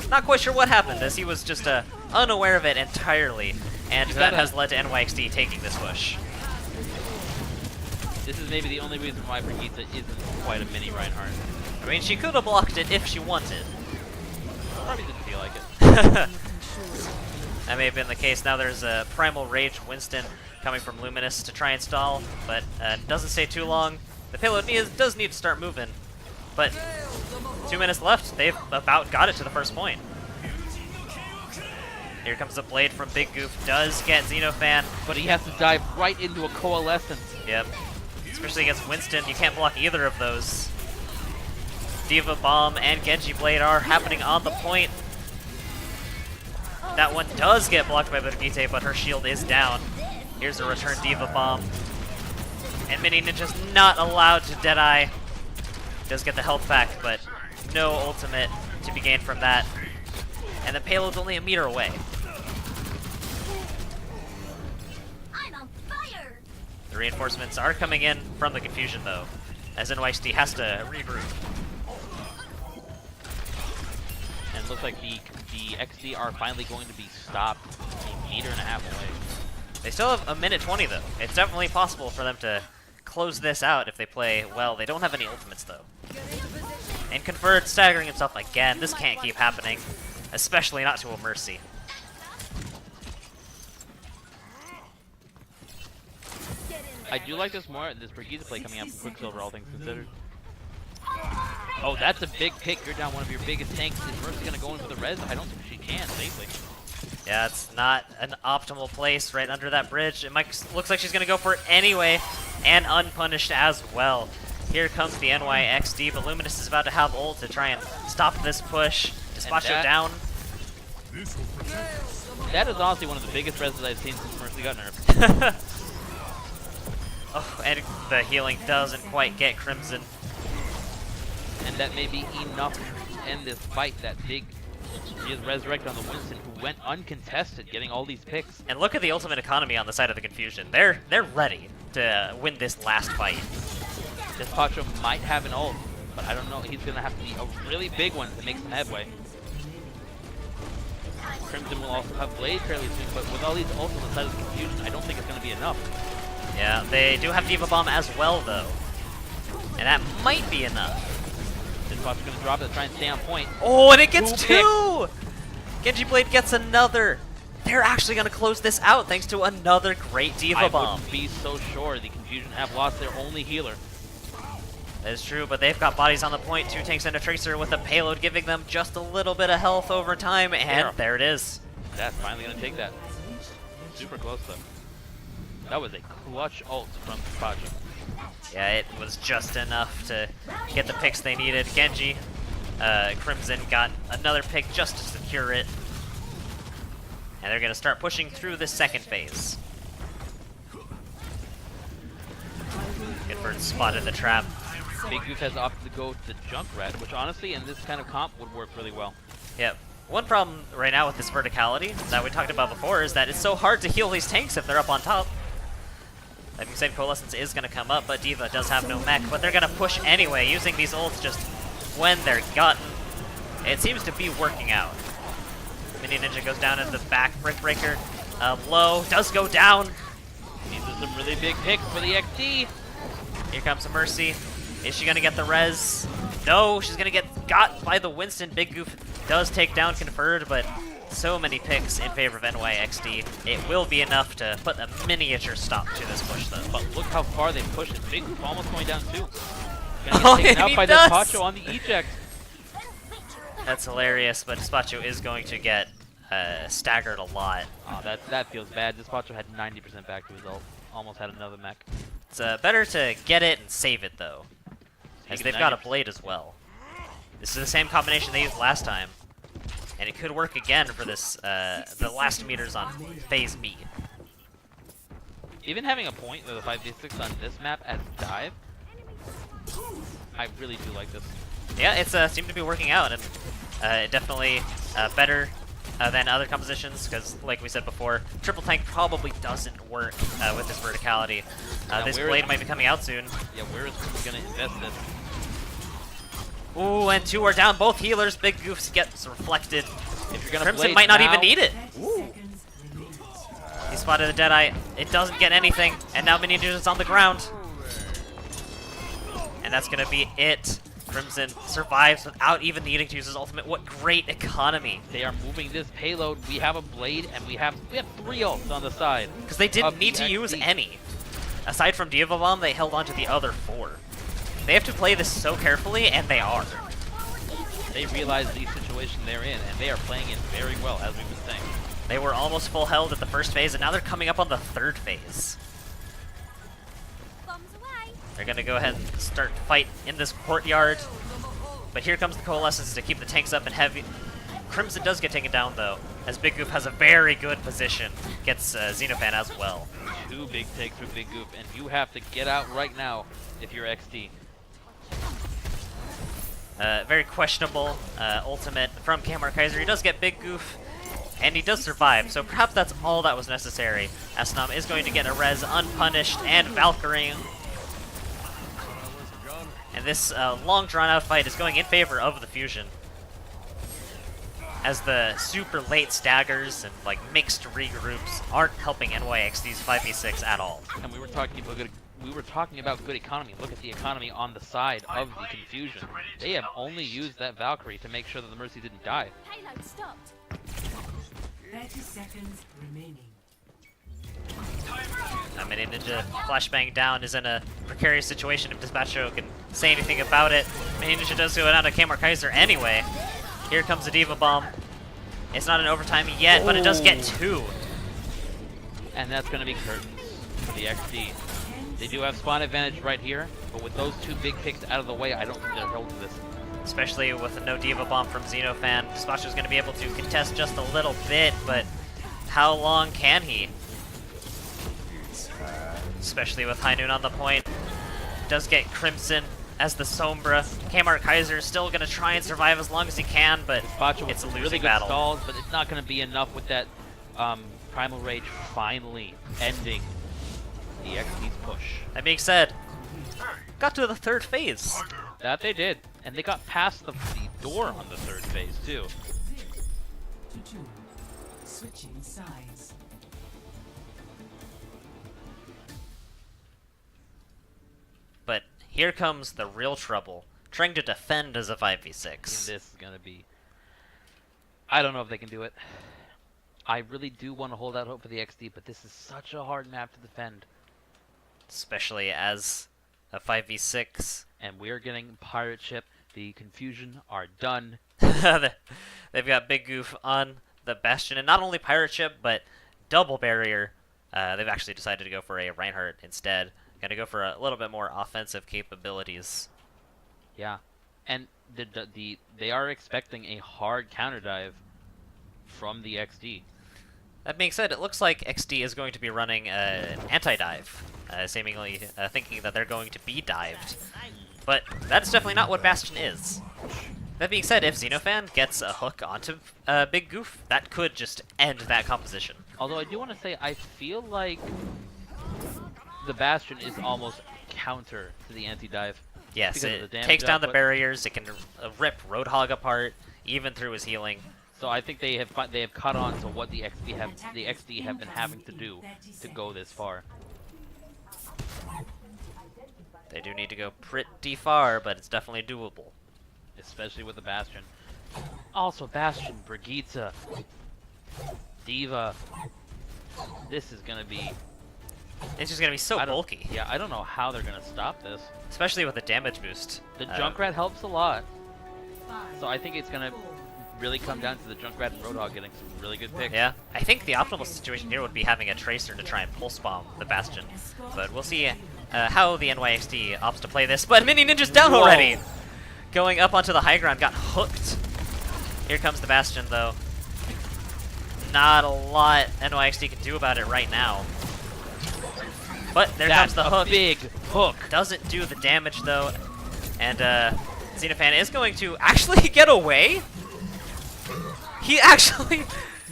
Not quite sure what happened, as he was just unaware of it entirely. And that has led to NYXD taking this push. This is maybe the only reason why Brigitte isn't quite a mini Reinhardt. I mean, she could have blocked it if she wanted. Probably didn't feel like it. That may have been the case. Now there's a Primal Rage Winston coming from Luminous to try and stall, but doesn't stay too long. The payload does need to start moving, but 2 minutes left. They've about got it to the first point. Here comes the blade from Big Goof. Does get Xenofan, But he has to dive right into a Coalescence. Yep. Especially against Winston, you can't block either of those. Diva Bomb and Genji Blade are happening on the point. That one does get blocked by Brigitte, but her shield is down. Here's a return Diva Bomb. And Mini Ninja's not allowed to Deadeye. Does get the health back, but no ultimate to be gained from that. And the payload's only a meter away. I'm on fire! The reinforcements are coming in from the Confusion, though, as NYXD has to regroup. And it looks like the XD are finally going to be stopped a meter and a half away. They still have a minute 20, though. It's definitely possible for them to close this out if they play well. They don't have any ultimates, though. And Convert staggering himself again. This can't keep happening, especially not to a Mercy. I do like this more, this Brigitte play coming out from Quicksilver, all things considered. Oh, that's a big pick. You're down one of your biggest tanks. Is Mercy going to go in for the res? I don't think she can, safely. Yeah, it's not an optimal place right under that bridge. It looks like she's going to go for it anyway, and unpunished as well. Here comes the NYXD, but Luminous is about to have ult to try and stop this push. Despacho down. That is honestly one of the biggest reses I've seen since Mercy got nerfed. Oh, and the healing doesn't quite get Crimson. And that may be enough to end this fight. That big, he is resurrected on the Winston, who went uncontested, getting all these picks. And look at the ultimate economy on the side of the Confusion. They're ready to win this last fight. Despacho might have an ult, but I don't know. He's going to have to be a really big one to make some headway. Crimson will also have Blade fairly soon, but with all these ults on the side of the Confusion, I don't think it's going to be enough. Yeah, they do have Diva Bomb as well, though. And that might be enough. Despacho's going to drop it to try and stay on point. Oh, and it gets two! Genji Blade gets another. They're actually going to close this out thanks to another great Diva Bomb. I wouldn't be so sure. The Confusion have lost their only healer. That is true, but they've got bodies on the point. 2 tanks and a Tracer with a payload giving them just a little bit of health over time, and there it is. That's finally going to take that. Super close, though. That was a clutch ult from Despacho. Yeah, it was just enough to get the picks they needed. Genji, Crimson got another pick just to secure it. And they're going to start pushing through the second phase. Giford spotted the trap. Big Goof has opted to go to the Junkrat, which honestly in this kind of comp would work really well. Yep. One problem right now with this verticality that we talked about before is that it's so hard to heal these tanks if they're up on top. Like we said, Coalescence is going to come up, but D.Va does have no mech, but they're going to push anyway, using these ults just when they're gotten. It seems to be working out. Mini Ninja goes down into the back, Brick Breaker. Low, does go down. These are some really big picks for the XD. Here comes Mercy. Is she going to get the res? No, she's going to get got by the Winston. Big Goof does take down Conferred, but so many picks in favor of NYXD. It will be enough to put a miniature stop to this push, though. But look how far they pushed it. Big Goof almost going down too. Oh, Gonna get taken and out he by does! Despacho on the eject. That's hilarious, but Despacho is going to get staggered a lot. Oh, that feels bad. Despacho had 90% back to his ult. Almost had another mech. It's better to get it and save it, though, as Save it they've got a 90%. blade as well. This is the same combination they used last time, and it could work again for this the last meters on Phase B. Even having a point with a 5v6 on this map as dive, I really do like this. Yeah, it's seemed to be working out, and definitely better than other compositions, because like we said before, triple tank probably doesn't work with this verticality. Now, This where blade is- might be coming out soon. Yeah, where is Crimson gonna invest this? Ooh, and two are down, both healers. Big Goofs gets reflected. If you're gonna Crimson blade might not now, even need it. 30 seconds remaining. He spotted the Deadeye. It doesn't get anything, and now Mini Ninja's on the ground. And that's gonna be it. Crimson survives without even needing to use his ultimate. What great economy. They are moving this payload. We have a blade and we have 3 ults on the side. Because they didn't Of need the to use XD. any. Aside from Diva Bomb, they held on to the other 4. They have to play this so carefully, and they are. They realize the situation they're in, and they are playing it very well, as we've been saying. They were almost full held at the first phase, and now they're coming up on the third phase. Bombs away. They're gonna go ahead and start to fight in this courtyard. But here comes the Coalescence to keep the tanks up and heavy. Crimson does get taken down, though, as Big Goof has a very good position. Gets Xenofan as well. 2 big takes for Big Goof, and you have to get out right now if you're XD. Very questionable ultimate from Kamar Kaiser. He does get Big Goof, and he does survive, so perhaps that's all that was necessary. Asnam is going to get a res unpunished, and Valkyrie. And this long drawn-out fight is going in favor of the Fusion, as the super late staggers and like mixed regroups aren't helping NYXD's 5v6 at all. And we were talking about good economy. Look at the economy on the side of the Confusion. They have only used that Valkyrie to make sure that the Mercy didn't die. Payload stopped. 30 seconds remaining. Mini Ninja flashbang down is in a precarious situation if Despacho can say anything about it. Mini Ninja does go down to Kamar Kaiser anyway. Here comes the Diva Bomb. It's not an overtime yet, but it does get 2. And that's going to be curtains for the XD. They do have spawn advantage right here, but with those 2 big picks out of the way, I don't think they're holding this. Especially with a no Diva Bomb from Xenofan. Despacho's going to be able to contest just a little bit, but how long can he? Especially with High Noon on the point. Does get Crimson as the Sombra. Kamar Kaiser is still going to try and survive as long as he can, but Bacho it's a with losing really good battle. stalls, but it's not going to be enough with that Primal Rage finally ending the XD's push. That being said, got to the third phase. That they did, and they got past the door on the 3rd phase too. 0-2. Switching sides. But here comes the real trouble, trying to defend as a 5v6. This is going to be... I don't know if they can do it. I really do want to hold out hope for the XD, but this is such a hard map to defend. Especially as a 5v6. And we're getting Pirate Ship. The Confusion are done. They've got Big Goof on the Bastion, and not only Pirate Ship, but Double Barrier. They've actually decided to go for a Reinhardt instead. Gonna go for a little bit more offensive capabilities. Yeah. And they are expecting a hard counter dive from the XD. That being said, it looks like XD is going to be running an anti-dive, seemingly thinking that they're going to be dived. But that's definitely not what Bastion is. That being said, if Xenofan gets a hook onto Big Goof, that could just end that composition. Although I do want to say, I feel like the Bastion is almost counter to the anti-dive. Yes, because of the it damage takes down the output. barriers, it can rip Roadhog apart, even through his healing. So I think they have caught on to what the XD have been having to do to go this far. They do need to go pretty far, but it's definitely doable. Especially with the Bastion. Also, Bastion, Brigitte, Diva. This is gonna be. It's just gonna be so I don't- bulky, Yeah, I don't know how they're gonna stop this. especially with the damage boost. The Junkrat helps a lot, 5, so I think it's gonna 4, really come down to the Junkrat and Roadhog getting some really good picks. Yeah, I think the optimal situation here would be having a Tracer to try and pulse bomb the Bastion. But we'll see how the NYXD opts to play this. But Mini Ninja's down Whoa. already! Going up onto the high ground, got hooked. Here comes the Bastion, though. Not a lot NYXD can do about it right now. But there That's comes the a hook. big hook. Doesn't do the damage, though. And Xenofan is going to actually get away. He actually...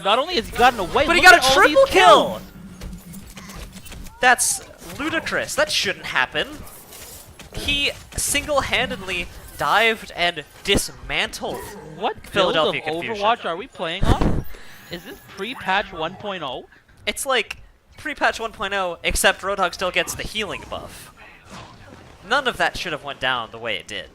Not only has he gotten away, But he look got at a all these triple kill! kills. That's ludicrous. That shouldn't happen. He single-handedly dived and dismantled. What build of Philadelphia Confusion. Overwatch are we playing on? Is this pre-patch 1.0? It's like pre-patch 1.0, except Roadhog still gets the healing buff. None of that should have went down the way it did.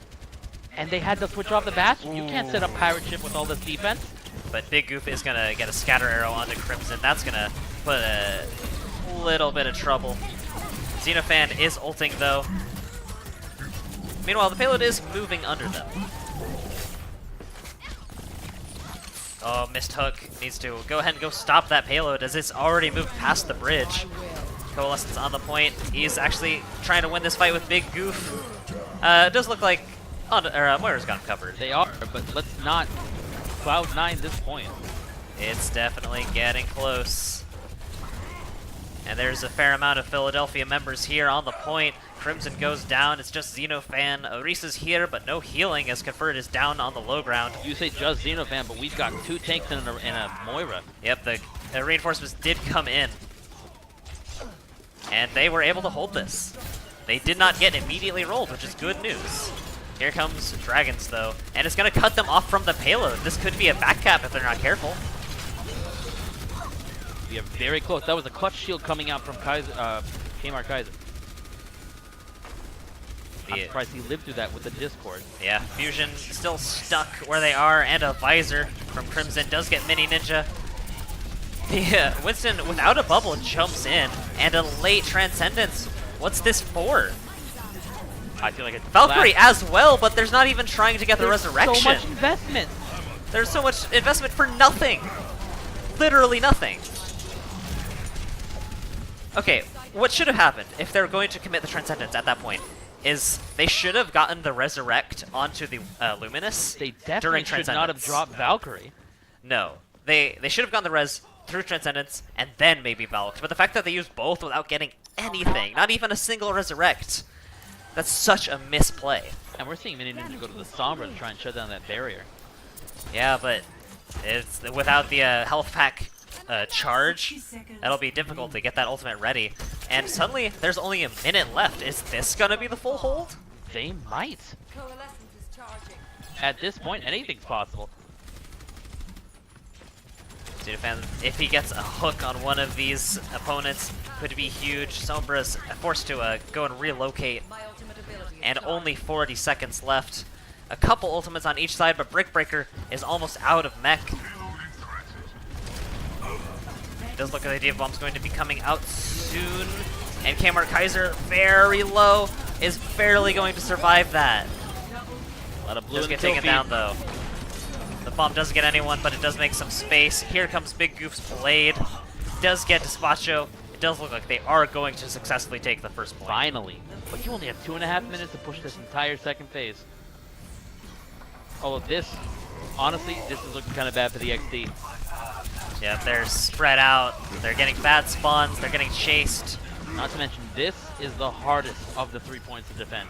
And they had to switch off the Bastion. You can't set up Pirate Ship with all this defense. But Big Goof is going to get a scatter arrow onto Crimson. That's going to put a little bit of trouble. Xenofan is ulting, though. Meanwhile, the payload is moving under them. Oh, missed hook. Needs to go ahead and go stop that payload as it's already moved past the bridge. Coalescence on the point. He's actually trying to win this fight with Big Goof. It does look like Moira's got him covered. They are, but let's not Cloud9 this point. It's definitely getting close. And there's a fair amount of Philadelphia members here on the point. Crimson goes down. It's just Xenofan. Orisa's here, but no healing as Convert is down on the low ground. You say just Xenofan, but we've got 2 tanks and a Moira. Yep, the reinforcements did come in. And they were able to hold this. They did not get immediately rolled, which is good news. Here comes Dragons, though, and it's going to cut them off from the payload. This could be a back cap if they're not careful. We are very close. That was a clutch shield coming out from Kaiser, Kmart Kaiser. I'm surprised he lived through that with the Discord. Yeah, Fusion still stuck where they are, and a Visor from Crimson does get Mini Ninja. The Winston, without a bubble, jumps in, and a late Transcendence. What's this for? I feel like it's Valkyrie as well, but there's not even trying to get the Resurrection. So much investment. There's so much investment for nothing. Literally nothing. Okay, what should have happened if they're going to commit the Transcendence at that point is they should have gotten the Resurrect onto the Luminous They definitely during should not have Transcendence. dropped Valkyrie. No, they should have gotten the Res through Transcendence and then maybe Valk. But the fact that they used both without getting anything, not even a single Resurrect, that's such a misplay. And we're seeing Mini Ninja go to the Sombra to try and shut down that barrier. Yeah, but it's without the health pack charge, that'll be difficult to get that ultimate ready. And suddenly, there's only a minute left. Is this gonna be the full hold? They might. At this point, anything's possible. Xenofan, if he gets a hook on one of these opponents, could be huge. Sombra's forced to go and relocate. And only 40 seconds left. A couple ultimates on each side, but Brickbreaker is almost out of mech. It does look like the idea of bomb's going to be coming out soon. And Kmart Kaiser, very low, is barely going to survive that. A lot of blue Does in the get kill taken feed. down though. The bomb doesn't get anyone, but it does make some space. Here comes Big Goof's Blade. Does get Despacho. It does look like they are going to successfully take the first point. Finally. But you only have 2.5 minutes to push this entire second phase. Although this, honestly, this is looking kind of bad for the XD. Yep, they're spread out. They're getting bad spawns. They're getting chased. Not to mention, this is the hardest of the 3 points to defend.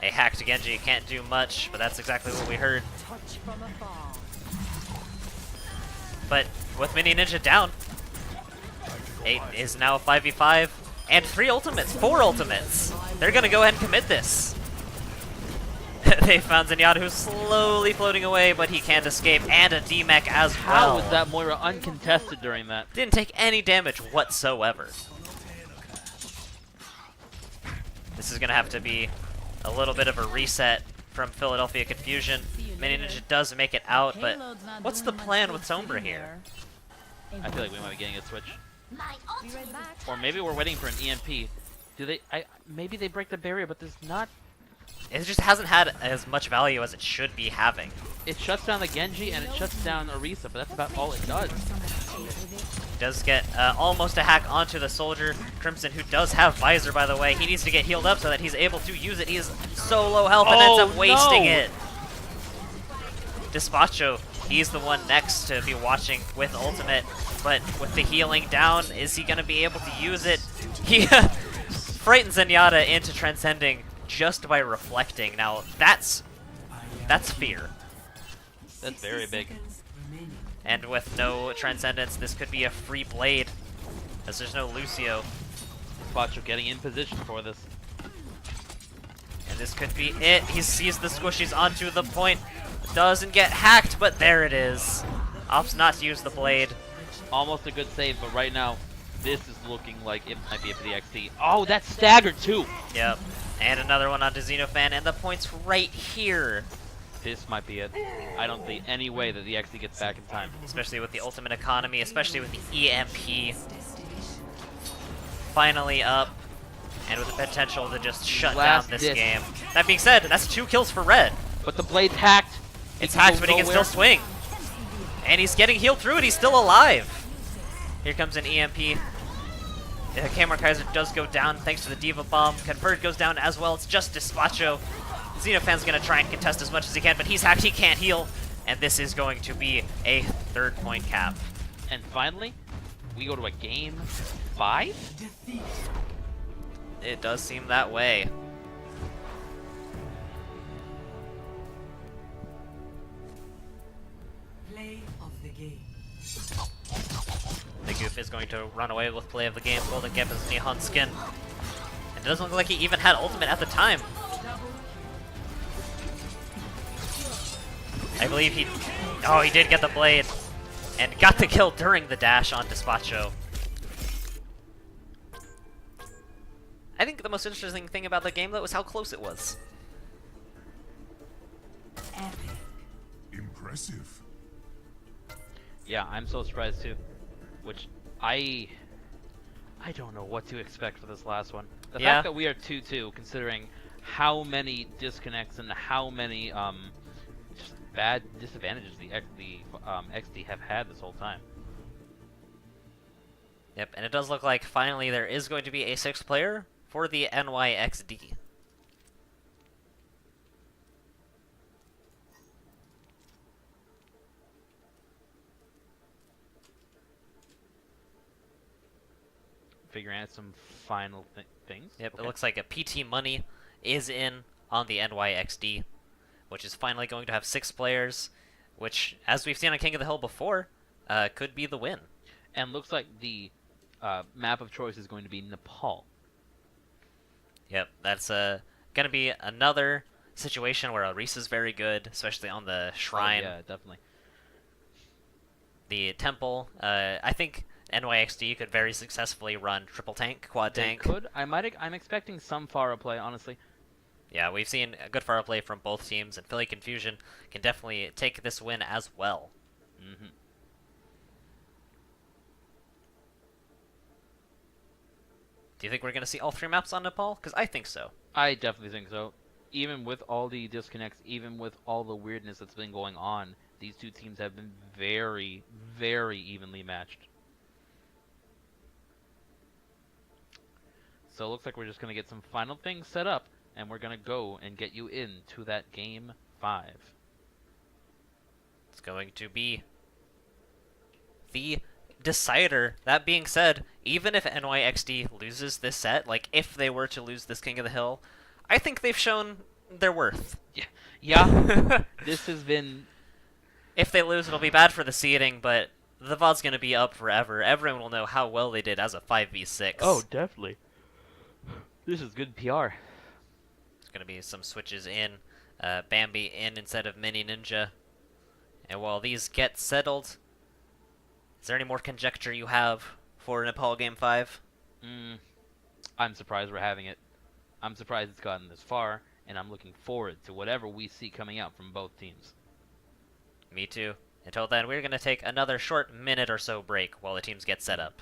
A hacked Genji can't do much, but that's exactly what we heard. But with Mini Ninja down, 8 is now a 5v5, and 3 ultimates, 4 ultimates. They're gonna go ahead and commit this. They found Zenyatta, who's slowly floating away, but he can't escape, and a D-Mech as well. How was that Moira uncontested during that? Didn't take any damage whatsoever. This is gonna have to be a little bit of a reset from Philadelphia Confusion. Mini Ninja does make it out, but what's the plan with Sombra here? I feel like we might be getting a switch. My ultimate. Or maybe we're waiting for an EMP. Do they? Maybe they break the barrier, but there's not. It just hasn't had as much value as it should be having. It shuts down the Genji and it shuts down Orisa, but that's about all it does. Does get almost a hack onto the soldier. Crimson, who does have Visor, by the way, he needs to get healed up so that he's able to use it. He is so low health and ends up wasting it. Despacho, he's the one next to be watching with ultimate, but with the healing down, is he going to be able to use it? He frightens Zenyatta into transcending just by reflecting. Now, that's fear. That's very big. And with no Transcendence, this could be a free blade, as there's no Lucio. Spacho getting in position for this. And this could be it. He sees the squishies onto the point. Doesn't get hacked, but there it is. Opts not to use the blade. Almost a good save, but right now, this is looking like it might be it for the XD. Oh, that's staggered too! Yep. And another one onto Xenofan, and the point's right here. This might be it. I don't see any way that the XD gets back in time. Especially with the ultimate economy, especially with the EMP. Finally up, and with the potential to just shut down this game. That being said, that's 2 kills for Red. But the blade's hacked. It's hacked, but he can still swing. And he's getting healed through it. He's still alive. Here comes an EMP. The Camera Kaiser does go down thanks to the Diva Bomb. Convert goes down as well. It's just Despacho. Xenofan's going to try and contest as much as he can, but he's hacked. He can't heal. And this is going to be a 3rd point cap. And finally, we go to a game 5? It does seem that way. Play of the game. The Goof is going to run away with play of the game. Golden Gap is Nihon skin. And it doesn't look like he even had ultimate at the time. I believe he... Oh, he did get the blade. And got the kill during the dash on Despacho. I think the most interesting thing about the game, though, was how close it was. Epic. Impressive. Yeah, I'm so surprised too. Which I don't know what to expect for this last one. The Yeah. fact that we are 2-2, considering how many disconnects and how many just bad disadvantages the XD have had this whole time. Yep, and it does look like finally there is going to be a 6th player for the NYXD. Figuring out some final things. Yep, Okay. it looks like a PT Money is in on the NYXD, which is finally going to have 6 players, which, as we've seen on King of the Hill before, could be the win. And looks like the map of choice is going to be Nepal. Yep, that's going to be another situation where Orisa is very good, especially on the shrine. Oh, yeah, definitely. The temple, I think NYXD could very successfully run triple tank, quad They tank. could. I'm expecting some Pharah play, honestly. Yeah, we've seen a good far play from both teams, and Philly Confusion can definitely take this win as well. Mm-hmm. Do you think we're going to see all 3 maps on Nepal? Because I think so. I definitely think so. Even with all the disconnects, even with all the weirdness that's been going on, these two teams have been very, very evenly matched. So it looks like we're just going to get some final things set up, and we're going to go and get you into that game 5. It's going to be the decider. That being said, even if NYXD loses this set, like if they were to lose this King of the Hill, I think they've shown their worth. Yeah. This has been. If they lose, it'll be bad for the seeding, but the VOD's going to be up forever. Everyone will know how well they did as a 5v6. Oh, definitely. This is good PR. There's going to be some switches in. Bambi in instead of Mini Ninja. And while these get settled, is there any more conjecture you have for Nepal Game 5? I'm surprised we're having it. I'm surprised it's gotten this far, and I'm looking forward to whatever we see coming out from both teams. Me too. Until then, we're going to take another short minute or so break while the teams get set up.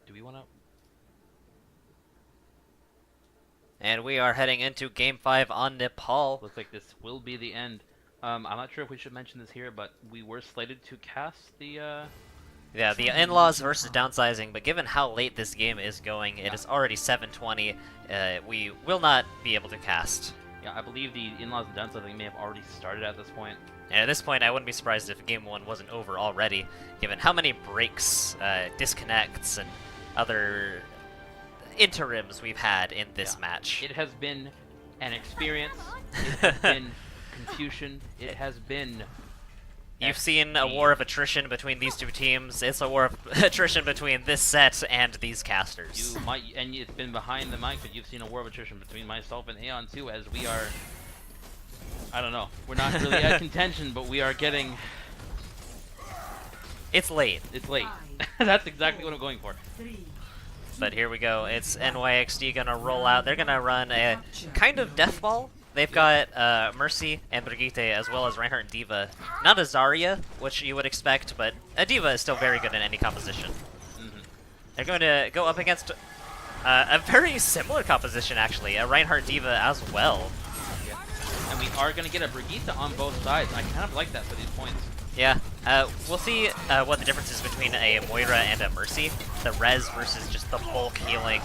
Do we want to? And we are heading into Game 5 on Nepal. Looks like this will be the end. I'm not sure if we should mention this here, but we were slated to cast the. Yeah, the in-laws versus downsizing, but given how late this game is going, it is already 7:20. We will not be able to cast. Yeah, I believe the in-laws and downsizing may have already started at this point. And at this point, I wouldn't be surprised if Game 1 wasn't over already, given how many breaks, disconnects, and other interims we've had in this match. It has been an experience. It has been Confusion, it has been... You've seen a war of attrition between these two teams. It's a war of attrition between this set and these casters. You might, and it's been behind the mic, but you've seen a war of attrition between myself and Aeon too, as we are... I don't know. We're not really at contention, but we are getting... It's late. It's late. That's exactly what I'm going for. 3. But here we go. It's NYXD gonna roll out. They're gonna run a kind of death ball. They've got Mercy and Brigitte, as well as Reinhardt and Diva. Not a Zarya, which you would expect, but a Diva is still very good in any composition. They're going to go up against a very similar composition, actually, a Reinhardt Diva as well. And we are going to get a Brigitte on both sides. I kind of like that for these points. Yeah, we'll see what the difference is between a Moira and a Mercy. The res versus just the bulk healing.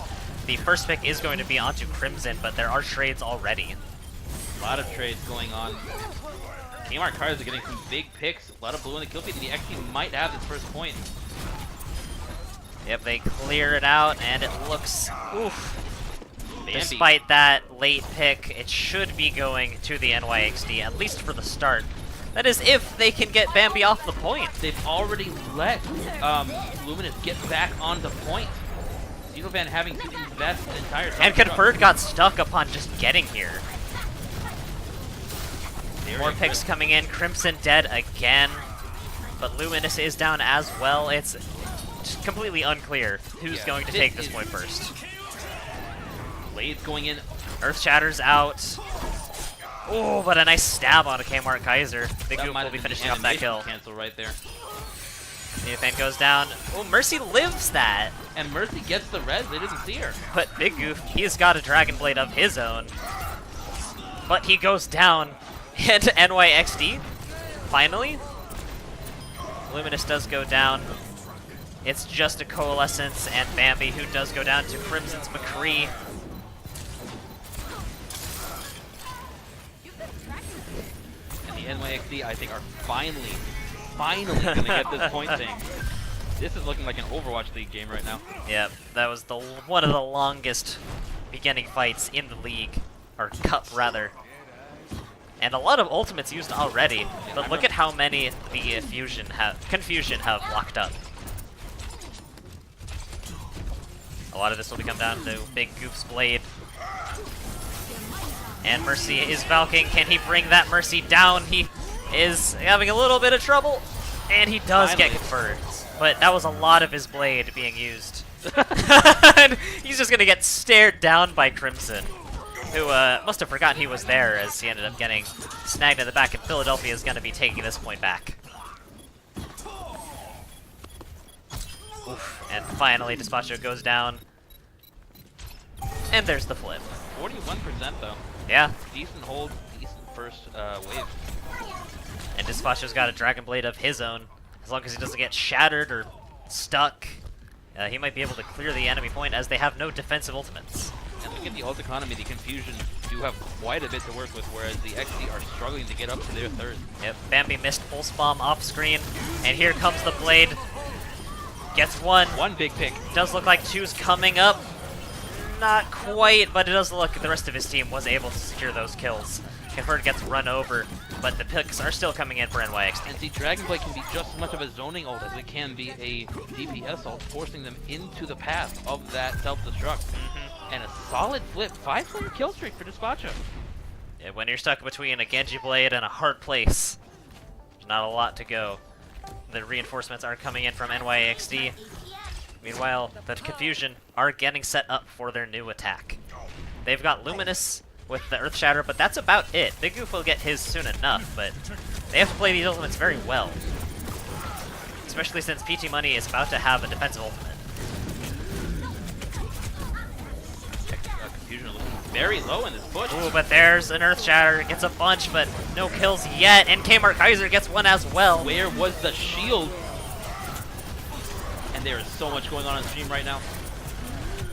The first pick is going to be onto Crimson, but there are trades already. A lot of trades going on. Kmart Cars are getting some big picks. A lot of blue in the kill feed. The XP might have its first point. Yep, they clear it out, and it looks... Oof. Bambi. Despite that late pick, it should be going to the NYXD, at least for the start. That is if they can get Bambi off the point. They've already let Luminous get back on the point. Xenovan having to invest the entire time. And Conferred got stuck upon just getting here. More picks coming in. Crimson dead again. But Luminous is down as well. It's completely unclear who's going to take this point first. Blades going in. Earth Shatter's out. Oh, but a nice stab on a Kmart Kaiser. Big That Goof might will have be been finishing the off that animation kill. Cancel right there. Neophan goes down. Oh, Mercy lives that. And Mercy gets the res. They didn't see her. But Big Goof, he's got a Dragon Blade of his own. But he goes down. And NYXD, finally. Luminous does go down. It's just a Coalescence and Bambi who does go down to Crimson's McCree. And the NYXD, I think, are finally going to get this point thing. This is looking like an Overwatch League game right now. Yep, that was the one of the longest beginning fights in the league, or cup rather. And a lot of ultimates used already, but look at how many the Confusion have locked up. A lot of this will come down to Big Goof's Blade. And Mercy is Valking. Can he bring that Mercy down? He is having a little bit of trouble, and he does get conferred. But that was a lot of his blade being used. And he's just gonna get stared down by Crimson, who must have forgotten he was there as he ended up getting snagged in the back, and Philadelphia is going to be taking this point back. Oof. And finally, Despacho goes down. And there's the flip. 41% though. Yeah. Decent hold, decent first wave. And Despacho's got a Dragon Blade of his own. As long as he doesn't get shattered or stuck, he might be able to clear the enemy point, as they have no defensive ultimates. And look at the ult economy, the Confusion do have quite a bit to work with, whereas the XD are struggling to get up to their third. Yep, Bambi missed Pulse Bomb off screen, and here comes the Blade. Gets one. One big pick. Does look like two's coming up. Not quite, but it does look the rest of his team was able to secure those kills. Convert gets run over, but the picks are still coming in for NYXD. And see, Dragon Blade can be just as much of a zoning ult as it can be a DPS ult, forcing them into the path of that self-destruct. And a solid flip, 5-player kill streak for Despacho. Yeah, when you're stuck between a Genji Blade and a hard place, there's not a lot to go. The reinforcements are coming in from NYXD. Meanwhile, the Confusion are getting set up for their new attack. They've got Luminous with the Earth Shatter, but that's about it. Big Goof will get his soon enough, but they have to play these ultimates very well. Especially since PT Money is about to have a defensive ultimate. Confusion looking very low in this push. Ooh, but there's an Earth Shatter. Gets a bunch, but no kills yet. And Kmart Kaiser gets one as well. Where was the shield? And there is so much going on stream right now.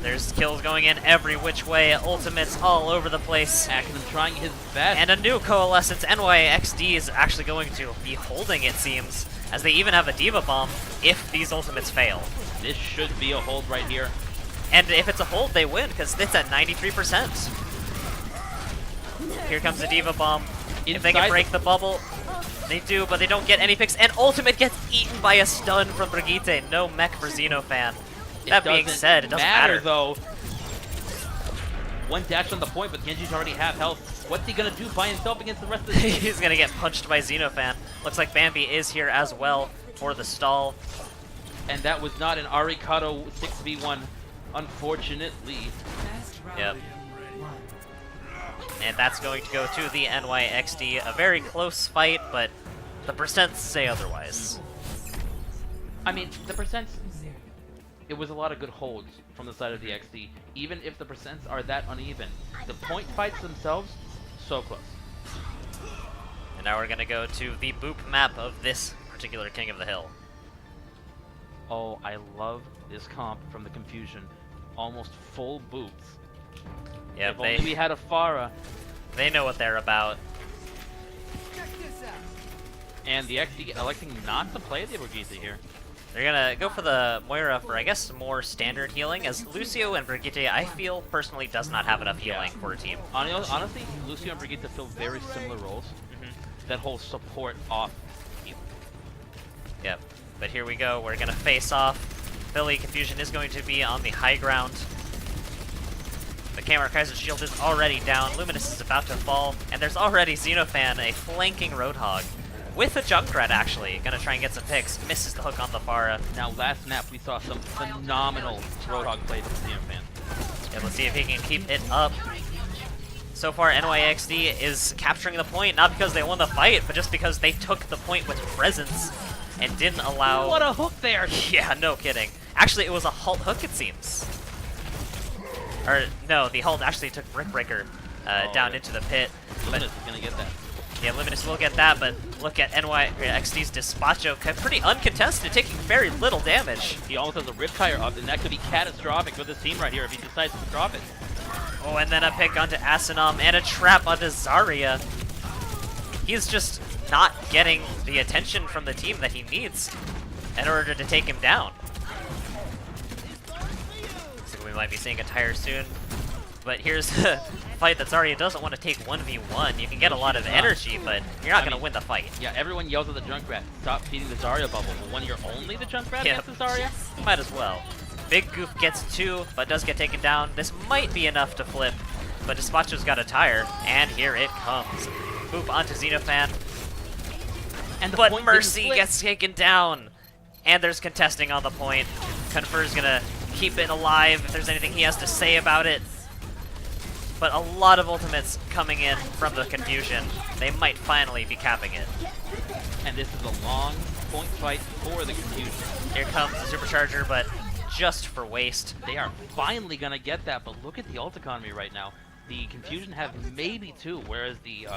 There's kills going in every which way. Ultimates all over the place. Acronym trying his best. And a new Coalescence. NYXD is actually going to be holding, it seems, as they even have a Diva Bomb if these ultimates fail. This should be a hold right here. And if it's a hold, they win, because it's at 93%. Here comes the Diva Bomb. If they can break the bubble, they do, but they don't get any picks. And ultimate gets eaten by a stun from Brigitte. No mech for Xenofan. That being said, it doesn't matter. Though. One dash on the point, but Genji's already half health. What's he gonna do by himself against the rest of the team? He's gonna get punched by Xenofan. Looks like Bambi is here as well for the stall. And that was not an Arikado 6v1, unfortunately. Yep. And that's going to go to the NYXD. A very close fight, but the percents say otherwise. I mean, the percents, it was a lot of good holds from the side of the XD. Even if the percents are that uneven, the point fights themselves, so close. And now we're going to go to the boop map of this particular King of the Hill. Oh, I love this comp from the Confusion. Almost full boots. Yeah, if only we had a Pharah. They know what they're about. And the XD electing not to play the Brigitte here. They're gonna go for the Moira for, I guess, more standard healing, as Lucio and Brigitte, I feel, personally, does not have enough healing for a team. Honestly, Lucio and Brigitte fill very similar roles. That whole support off. Yep. But here we go, we're gonna face off. Philly Confusion is going to be on the high ground. The Camera Kaiser's shield is already down, Luminous is about to fall, and there's already Xenofan, a flanking Roadhog. With a Junkrat, actually. Gonna try and get some picks. Misses the hook on the Pharah. Now, last map, we saw some phenomenal Roadhog plays from Xenofan. Yeah, let's see if he can keep it up. So far, NYXD is capturing the point, not because they won the fight, but just because they took the point with presence and didn't allow... What a hook there! Yeah, no kidding. Actually, it was a halt hook, it seems. Or, no, the halt actually took Brickbreaker down into the pit. Luminous is gonna get that. Yeah, Luminous will get that, but look at NYXD's Despacho, pretty uncontested, taking very little damage. He almost has a Riptire up, and that could be catastrophic for this team right here if he decides to drop it. Oh, and then a pick onto Asanom and a trap onto Zarya. He's just not getting the attention from the team that he needs in order to take him down. So we might be seeing a tire soon. But here's a fight that Zarya doesn't want to take 1v1. You can get a lot of energy, but you're not going to win the fight. Yeah, everyone yells at the Junkrat, stop feeding the Zarya bubble. But when you're only the Junkrat against the Zarya? Might as well. Big Goof gets 2, but does get taken down. This might be enough to flip, but Despacho's got a tire, and here it comes. Boop onto Xenofan. And but Mercy gets taken down. And there's contesting on the point. Confer's gonna keep it alive if there's anything he has to say about it. But a lot of ultimates coming in from the Confusion. They might finally be capping it. And this is a long point fight for the Confusion. Here comes the Supercharger, but just for waste. They are finally gonna get that, but look at the ult economy right now. The Confusion have maybe 2, whereas the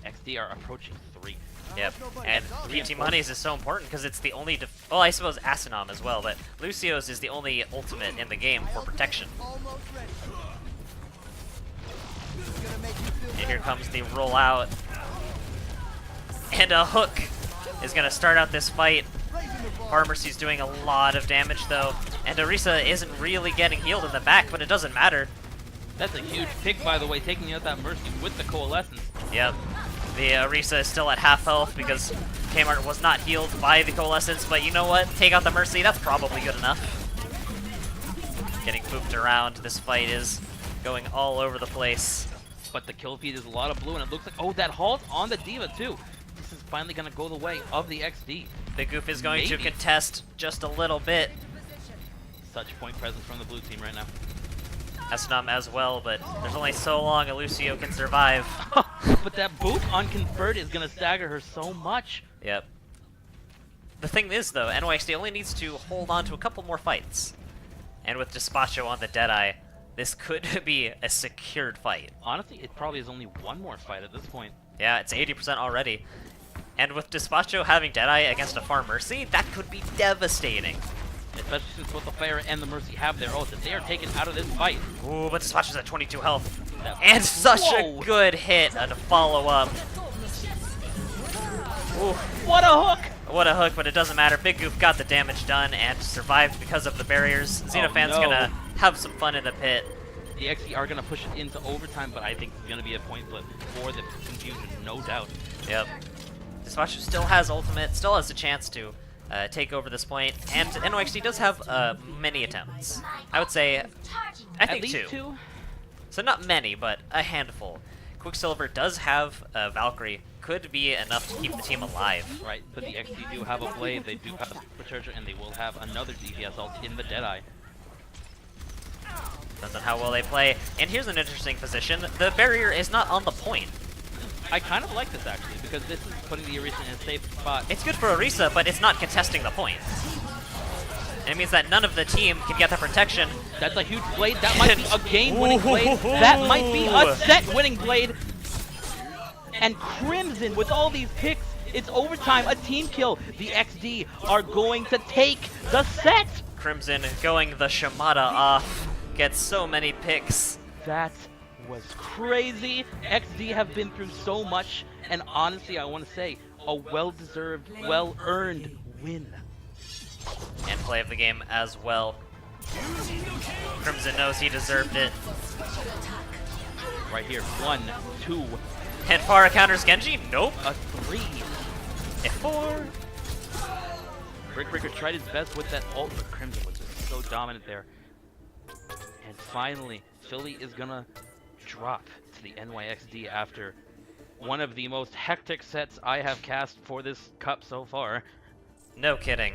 XD are approaching 3. Yep, and PT Money's is so important because it's the only, well, I suppose Asanom as well, but Lucio's is the only ultimate in the game for protection. And here comes the rollout. And a hook is going to start out this fight. Pharmercy's doing a lot of damage though, and Orisa isn't really getting healed in the back, but it doesn't matter. That's a huge pick, by the way, taking out that Mercy with the Coalescence. Yep. The Orisa is still at half health because Kmart was not healed by the Coalescence, but you know what? Take out the Mercy, that's probably good enough. Getting pooped around, this fight is going all over the place. But the kill feed is a lot of blue, and it looks like, oh, that halt on the Diva too. This is finally going to go the way of the XD. Big Goof is going to contest just a little bit. Such point presence from the blue team right now. Asanom as well, but there's only so long a Lucio can survive. But that boot on Convert is going to stagger her so much. Yep. The thing is, though, NYXD only needs to hold on to a couple more fights. And with Despacho on the Deadeye, this could be a secured fight. Honestly, it probably is only one more fight at this point. Yeah, it's 80% already. And with Despacho having Deadeye against a Farm Mercy, that could be devastating. Especially since both the Fire and the Mercy have their ults, if they are taken out of this fight. Ooh, but Despacho's at 22 health. And such a good hit to follow up. Ooh. What a hook! What a hook, but it doesn't matter. Big Goof got the damage done and survived because of the barriers. Xenofan's gonna have some fun in the pit. The XD are going to push it into overtime, but I think it's going to be a point flip for the Confusion, no doubt. Yep. Dispatch still has ultimate, still has a chance to take over this point, and NYXD does have many attempts. I would say, I At think least two. So not many, but a handful. Quicksilver does have Valkyrie, could be enough to keep the team alive. Right, but the XD do have a Blade, they do have a Supercharger, and they will have another DPS ult in the Deadeye. Depends on how well they play. And here's an interesting position. The barrier is not on the point. I kind of like this actually, because this is putting the Orisa in a safe spot. It's good for Orisa, but it's not contesting the point. And it means that none of the team can get the protection. That's a huge Blade, that might be a game-winning Blade, that might be a set-winning Blade. And Crimson, with all these picks, it's overtime, a team kill. The XD are going to take the set! Crimson going the Shimada off, gets so many picks. That was crazy. XD have been through so much, and honestly, I want to say, a well-deserved, well-earned win. And play of the game as well. Crimson knows he deserved it. Right here, 1, 2, And Pharah counters Genji? Nope. a 3. F4. Brickbreaker tried his best with that ult, but Crimson was just so dominant there. And finally, Philly is gonna drop to the NYXD after one of the most hectic sets I have cast for this cup so far. No kidding.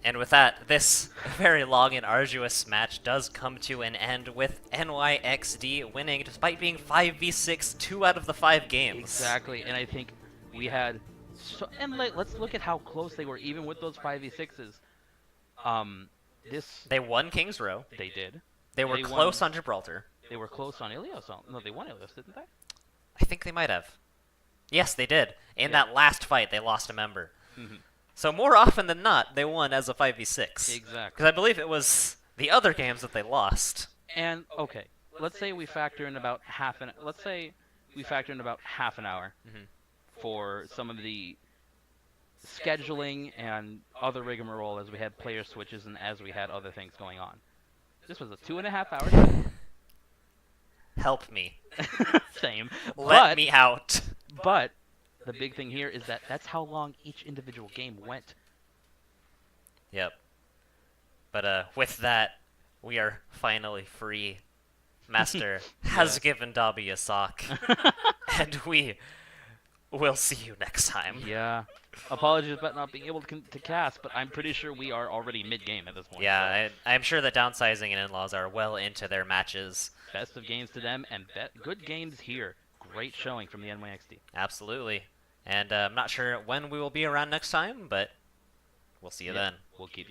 And with that, this very long and arduous match does come to an end with NYXD winning despite being 5v6 2 out of the 5 games. Exactly, and I think we had so, and let's look at how close they were even with those 5v6s. They won King's Row. They did. They were close on Gibraltar. They were close on Ilios. No, they won Ilios, didn't they? I think they might have. Yes, they did. In that last fight, they lost a member. So more often than not, they won as a 5v6. Exactly. Because I believe it was the other games that they lost. And okay, let's say we factor in about half an hour for some of the scheduling and other rigmarole as we had player switches and as we had other things going on. This was a 2.5 hour. Help me. Same. Let me out. But the big thing here is that that's how long each individual game went. Yep. But with that, we are finally free. Master has given Dobby a sock. And we will see you next time. Yeah. Apologies about not being able to cast, but I'm pretty sure we are already mid-game at this point. Yeah, I'm sure that Downsizing and In-Laws are well into their matches. Best of games to them, and good games here. Great showing from the NYXD. Absolutely. And I'm not sure when we will be around next time, but we'll see you then. We'll keep you